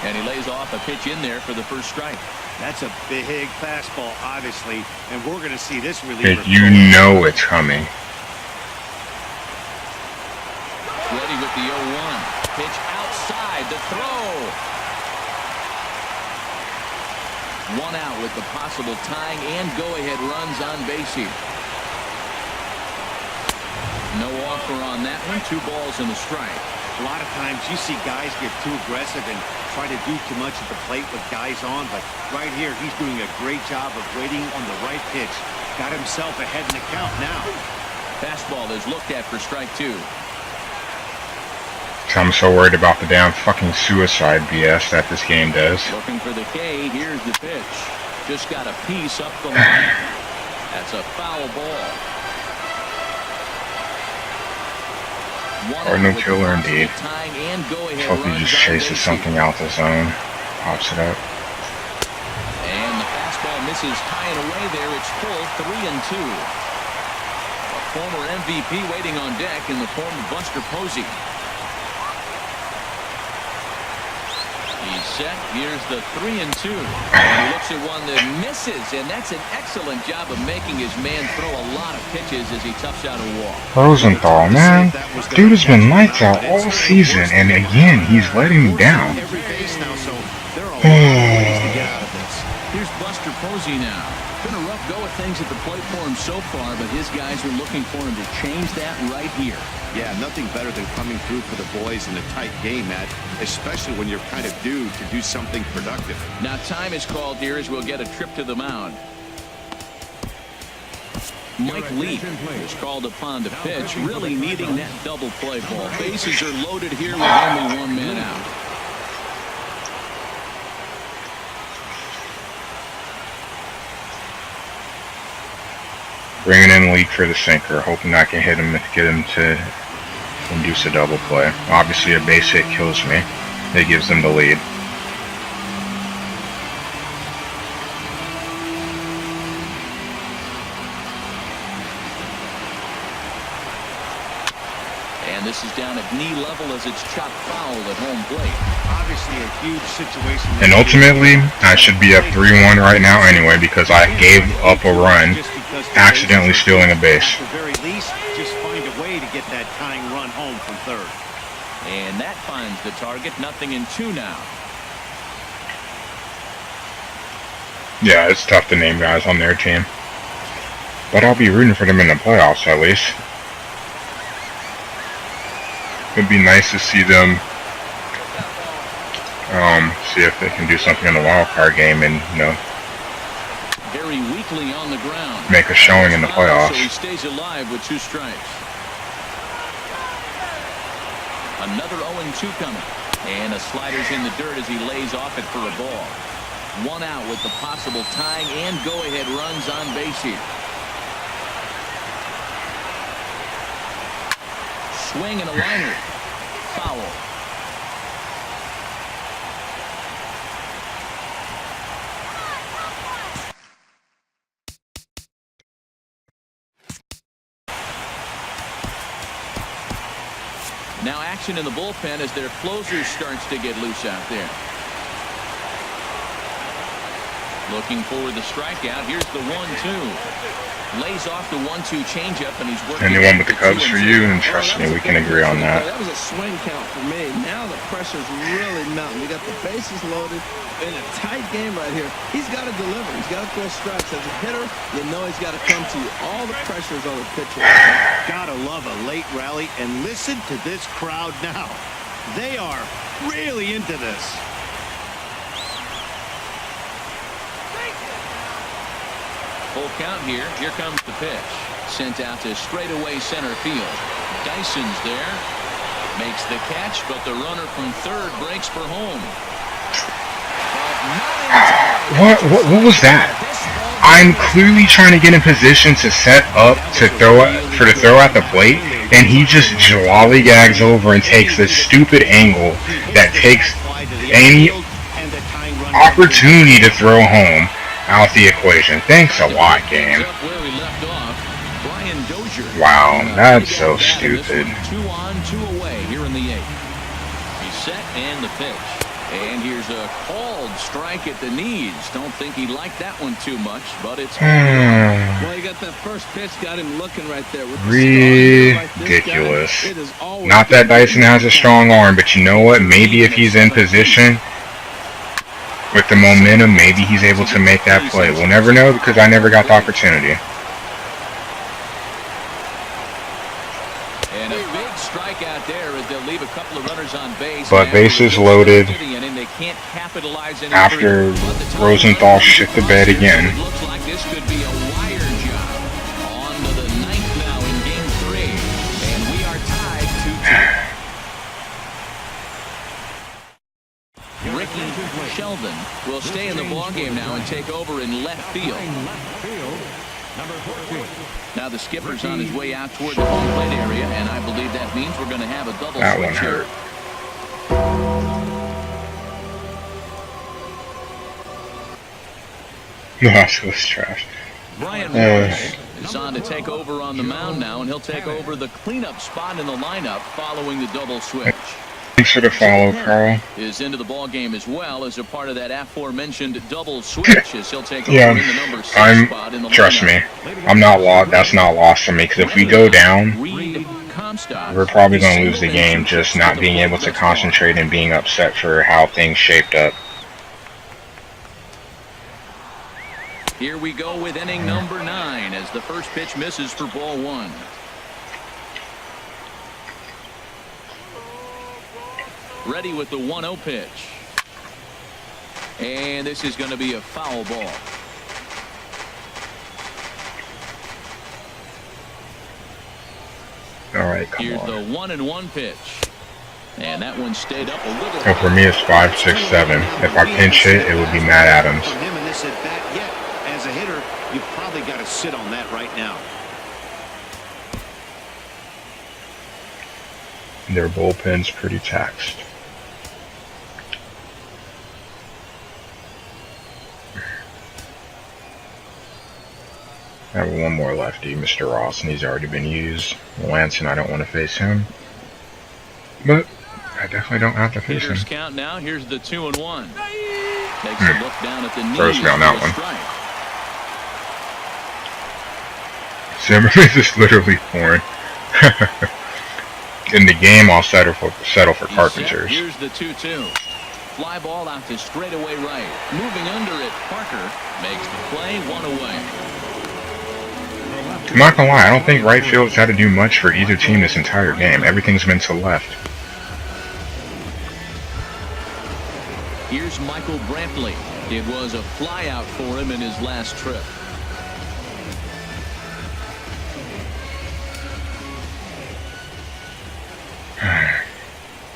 And he lays off a pitch in there for the first strike.
That's a big fastball, obviously, and we're going to see this reliever.
You know it's coming.
Ready with the 0-1. Pitch outside, the throw. 1 out with the possible tying and go-ahead runs on base here. No offer on that one. 2 balls and a strike.
A lot of times you see guys get too aggressive and try to do too much at the plate with guys on, but right here he's doing a great job of waiting on the right pitch. Got himself ahead in the count now.
Fastball is looked at for strike 2.
I'm so worried about the damn fucking suicide BS that this game does.
Looking for the K. Here's the pitch. Just got a piece up the line. That's a foul ball.
Or no killer indeed. Hope he just chases something out the zone. Pops it up.
And the fastball misses, tying away there. It's full 3-2. A former MVP waiting on deck in the form of Buster Posey. He's set. Here's the 3-2. And he looks at one that misses, and that's an excellent job of making his man throw a lot of pitches as he toughs out a walk.
Rosenthal, man, dude has been lights out all season, and again, he's letting me down.
Here's Buster Posey now. Been a rough go of things at the plate for him so far, but his guys are looking for him to change that right here.
Yeah, nothing better than coming through for the boys in a tight game, Matt, especially when you're kind of due to do something productive.
Now time is called here as we'll get a trip to the mound. Mike Leake is called upon to pitch, really needing that double play ball. Bases are loaded here with only 1 man out.
Bringing in Leak for the sinker, hoping I can hit him, get him to induce a double play. Obviously, a base hit kills me. It gives them the lead.
And this is down at knee level as it's chopped foul at home plate.
Obviously, a huge situation.
And ultimately, I should be up 3-1 right now anyway because I gave up a run, accidentally stealing a base.
At the very least, just find a way to get that tying run home from third.
And that finds the target. 0-2 now.
Yeah, it's tough to name guys on their team. But I'll be rooting for them in the playoffs at least. It'd be nice to see them see if they can do something in the wild card game and, you know,
Very weakly on the ground.
make a showing in the playoffs.
So he stays alive with 2 strikes. Another 0-2 coming. And a slider's in the dirt as he lays off it for a ball. 1 out with the possible tying and go-ahead runs on base here. Swing and a liner. Foul. Now action in the bullpen as their closer starts to get loose out there. Looking for the strikeout. Here's the 1-2. Lays off the 1-2 changeup, and he's working.
Anyone with the Cubs for you, and trust me, we can agree on that.
That was a swing count for me. Now the pressure's really mounting. We got the bases loaded in a tight game right here. He's got to deliver. He's got to throw strikes. As a hitter, you know he's got to come to you. All the pressure's on the pitcher.
Gotta love a late rally, and listen to this crowd now. They are really into this.
Full count here. Here comes the pitch. Sent out to straightaway center field. Dyson's there. Makes the catch, but the runner from third breaks for home.
What was that? I'm clearly trying to get in position to set up to throw at the plate, and he just lollygags over and takes this stupid angle that takes any opportunity to throw home out the equation. Thanks a lot, game. Wow, that's so stupid.
2 on, 2 away here in the 8th. He's set and the pitch. And here's a called strike at the knees. Don't think he liked that one too much, but it's
well, you got that first pitch, got him looking right there. With
ridiculous. Not that Dyson has a strong arm, but you know what? Maybe if he's in position with the momentum, maybe he's able to make that play. We'll never know because I never got the opportunity.
And a big strikeout there as they'll leave a couple of runners on base.
But bases loaded after Rosenthal shit the bed again.
Looks like this could be a wire job. On to the 9th now in Game 3. And we are tied 2-2. Ricky Sheldon will stay in the ballgame now and take over in left field. Now the skipper's on his way out toward the home plate area, and I believe that means we're going to have a double switch here.
No, that was trash.
Brian Morris is on to take over on the mound now, and he'll take over the cleanup spot in the lineup following the double switch.
Thanks for the follow, Carl.
Is into the ball game as well as a part of that aforementioned double switch as he'll take over in the number 6 spot in the
trust
lineup.
me, I'm not lost. That's not lost to me because if we go down, we're probably going to lose the game just not being able to concentrate and being upset for how things shaped up.
Here we go with inning number 9 as the first pitch misses for ball 1. Ready with the 1-0 pitch. And this is going to be a foul ball.
All right, come
Here's
on.
the 1-1 pitch. And that one stayed up a little.
So for me, it's 5, 6, 7. If I pinch hit, it would be Matt Adams.
From him in this at bat yet. As a hitter, you've probably got to sit on that right now.
Their bullpen's pretty taxed. I have one more lefty, Mr. Ross, and he's already been used. Lanson, I don't want to face him. But I definitely don't have to face him.
Hitters count now. Here's the 2-1. Takes a look down at the knees.
Throws me on that one.
Strike.
Zimmerman is literally porn. In the game, I'll settle for Carpenters.
Here's the 2-2. Fly ball out to straightaway right. Moving under it, Parker makes the play, 1 away.
I'm not gonna lie, I don't think right field's had to do much for either team this entire game. Everything's been to left.
Here's Michael Brantley. It was a fly out for him in his last trip.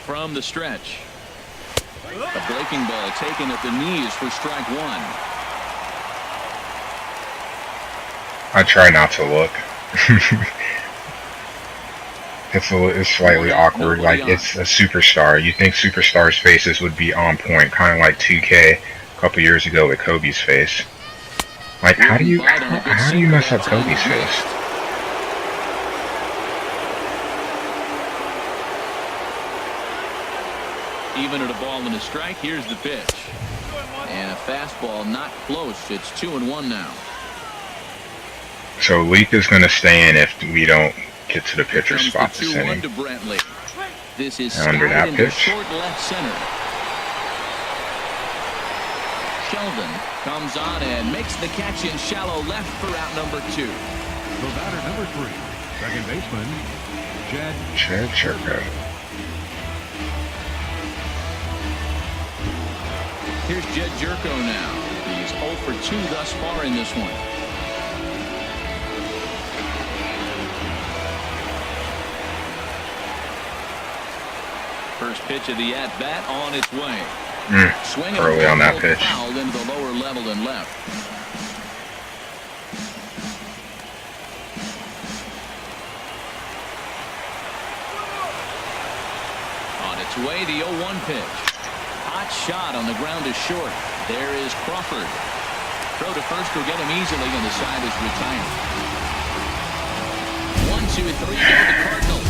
From the stretch. A breaking ball taken at the knees for strike 1.
I try not to look. It's slightly awkward. Like, it's a superstar. You think superstars' faces would be on point, kind of like 2K a couple years ago with Kobe's face. Like, how do you mess up Kobe's face?
Even at a ball and a strike, here's the pitch. And a fastball not close. It's 2-1 now.
So Leak is going to stay in if we don't get to the pitcher spot this inning.
To Brantley. This is
Under that
into
pitch.
short left center. Sheldon comes on and makes the catch in shallow left for out number 2.
The batter, number 3, second baseman, Jed
Jerko.
Here's Jed Jerko now. He's 0 for 2 thus far in this one. First pitch of the at-bat on its way. Swinging
Early on that pitch.
Fouled into the lower level and left. On its way, the 0-1 pitch. Hot shot on the ground is short. There is Crawford. Throw to first will get him easily, and the side is retired. 1, 2, 3 go the Cardinals.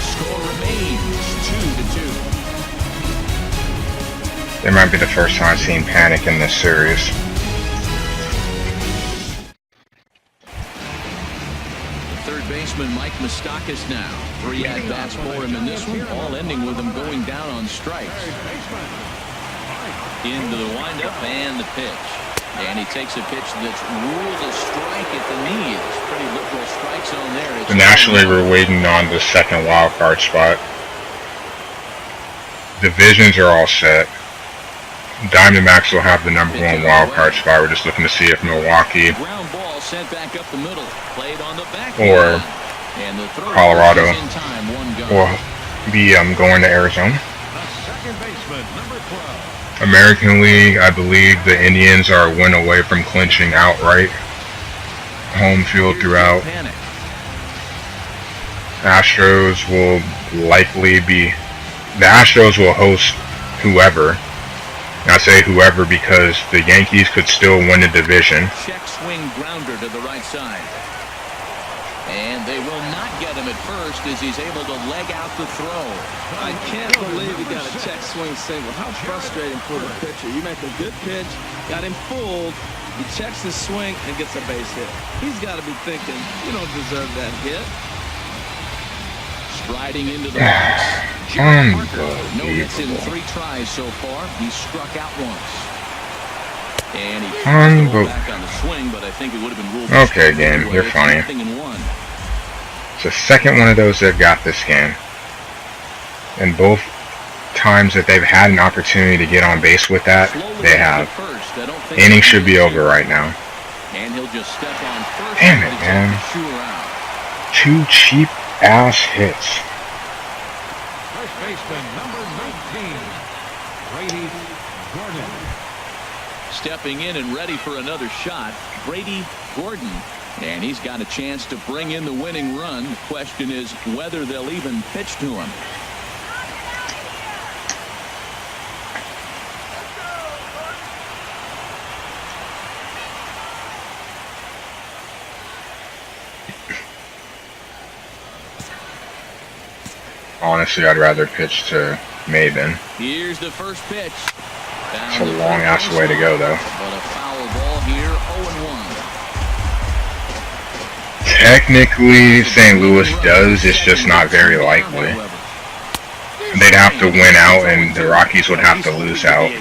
Score remains 2-2.
It might be the first time I've seen panic in this series.
The third baseman, Mike Moustakas now. 3 at-bats for him in this one, all ending with him going down on strikes. Into the windup and the pitch. And he takes a pitch that's ruled a strike at the knees. Pretty liberal strike zone there.
The National League were waiting on the second wild card spot. Divisions are all set. Diamondbacks will have the number 1 wild card spot. We're just looking to see if Milwaukee
ground ball sent back up the middle. Played on the back
or
and the throw
Colorado
in time, 1 gun.
will be going to Arizona.
the second baseman, number 12.
American League, I believe the Indians are a win away from clinching outright home field throughout. Astros will likely be... The Astros will host whoever. And I say whoever because the Yankees could still win the division.
Check swing grounder to the right side. And they will not get him at first as he's able to leg out the throw.
I can't believe he got a check swing single. How frustrating for the pitcher. You make a good pitch, got him fooled, he checks his swing and gets a base hit. He's got to be thinking, you don't deserve that hit.
Striding into the box. No hits in 3 tries so far. He struck out once. And he back on the swing, but I think it would have been ruled.
Okay, game, you're funny. It's the second one of those they've got this game. And both times that they've had an opportunity to get on base with that, they have. Inning should be over right now.
And he'll just step on first.
Damn it, man. 2 cheap ass hits.
First baseman, number 19, Brady Gordon.
Stepping in and ready for another shot, Brady Gordon. And he's got a chance to bring in the winning run. The question is whether they'll even pitch to him.
Honestly, I'd rather pitch to Maven.
Here's the first pitch.
It's a long ass way to go, though.
But a foul ball here, 0-1.
Technically, St. Louis does. It's just not very likely. They'd have to win out, and the Rockies would have to lose out.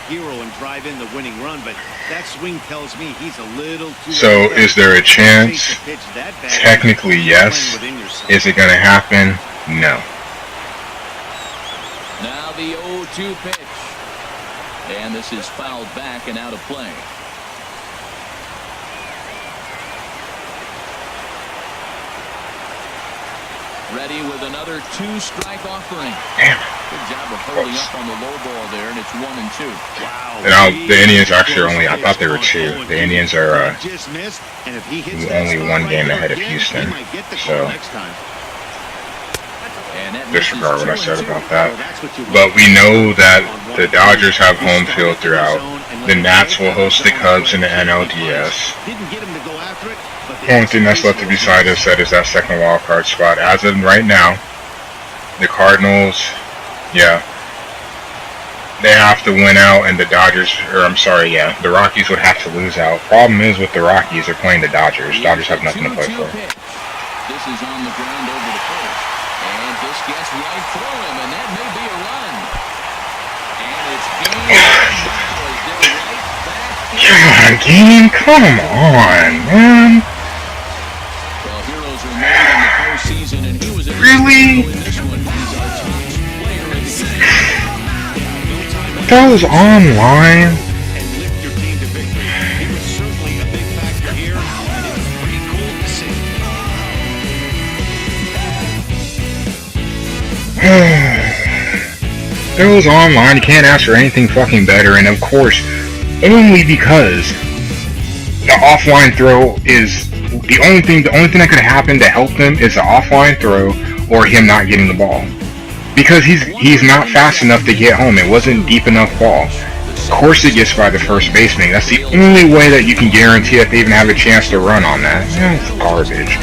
So, is there a chance? Technically, yes. Is it going to happen? No.
Now the 0-2 pitch. And this is fouled back and out of play. Ready with another 2-strike offering.
Damn.
Good job of holding up on the low ball there, and it's 1-2.
Wow. Now, the Indians actually are only, I thought they were 2. The Indians are only 1 game ahead of Houston. So, disregard what I said about that. But we know that the Dodgers have home field throughout. The Nats will host the Cubs in the NLDS. The only thing that's left to be decided is that second wild card spot. As of right now, the Cardinals, yeah, they have to win out, and the Dodgers, or I'm sorry, yeah, the Rockies would have to lose out. Problem is with the Rockies, they're playing the Dodgers. Dodgers have nothing to play for.
This is on the ground over the first. And this gets right through him, and that may be a run. And it's game now as they're right back.
Come on, game, come on, man.
Well, heroes are made in the postseason, and he was
Really?
in this one. He's our top player in the game.
That was online.
And lift your team to victory. He was certainly a big factor here, and it was pretty cool to see.
That was online. You can't ask for anything fucking better, and of course, only because the offline throw is the only thing that could happen to help them is the offline throw or him not getting the ball. Because he's not fast enough to get home. It wasn't deep enough ball. Of course it gets by the first baseman. That's the only way that you can guarantee that they even have a chance to run on that. That's garbage.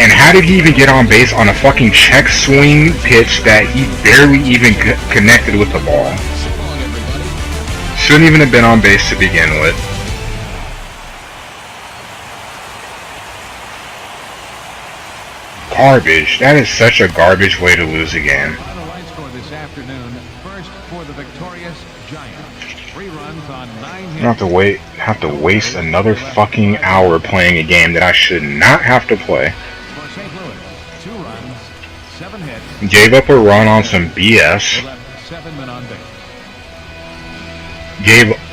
And how did he even get on base on a fucking check swing pitch that he barely even connected with the ball? Shouldn't even have been on base to begin with. Garbage. That is such a garbage way to lose a game.
Final line score this afternoon. First for the victorious Giants. 3 runs on 9 hits.
I have to waste another fucking hour playing a game that I should not have to play.
For St. Louis, 2 runs, 7 hits.
Gave up a run on some BS.
Left 7 men on base.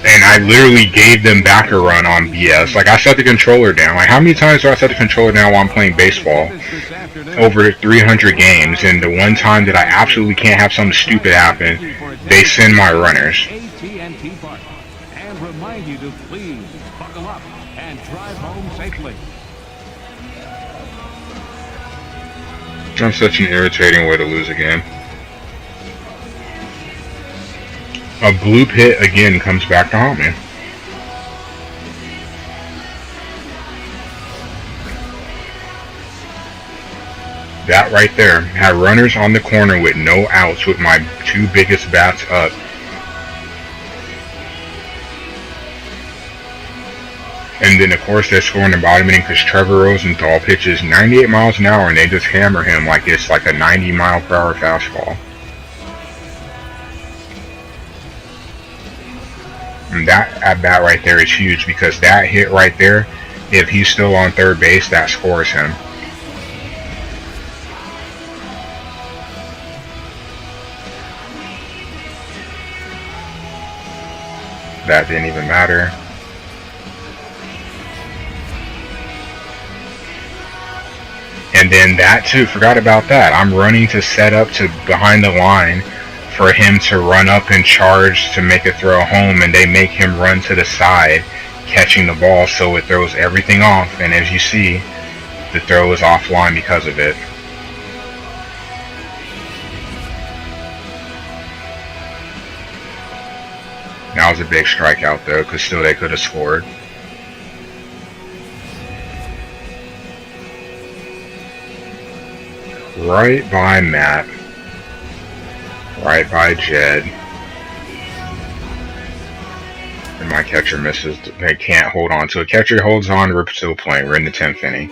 And I literally gave them back a run on BS. Like, I set the controller down. Like, how many times do I set the controller down while I'm playing baseball? Over 300 games, and the one time that I absolutely can't have something stupid happen, they send my runners.
AT&T Park. And remind you to please buckle up and drive home safely.
That's such an irritating way to lose a game. A blue pit again comes back to haunt me. That right there had runners on the corner with no outs with my 2 biggest bats up. And then of course they're scoring the bottom inning because Trevor Rosenthal pitches 98 miles an hour and they just hammer him like it's like a 90-mile-per-hour fastball. And that at bat right there is huge because that hit right there, if he's still on third base, that scores him. That didn't even matter. And then that too, forgot about that. I'm running to set up to behind the line for him to run up and charge to make a throw home, and they make him run to the side catching the ball, so it throws everything off, and as you see, the throw is offline because of it. That was a big strikeout though, because still they could have scored. Right by Matt. Right by Jed. And my catcher misses. They can't hold on to it. Catcher holds on, we're still playing. We're in the 10th inning.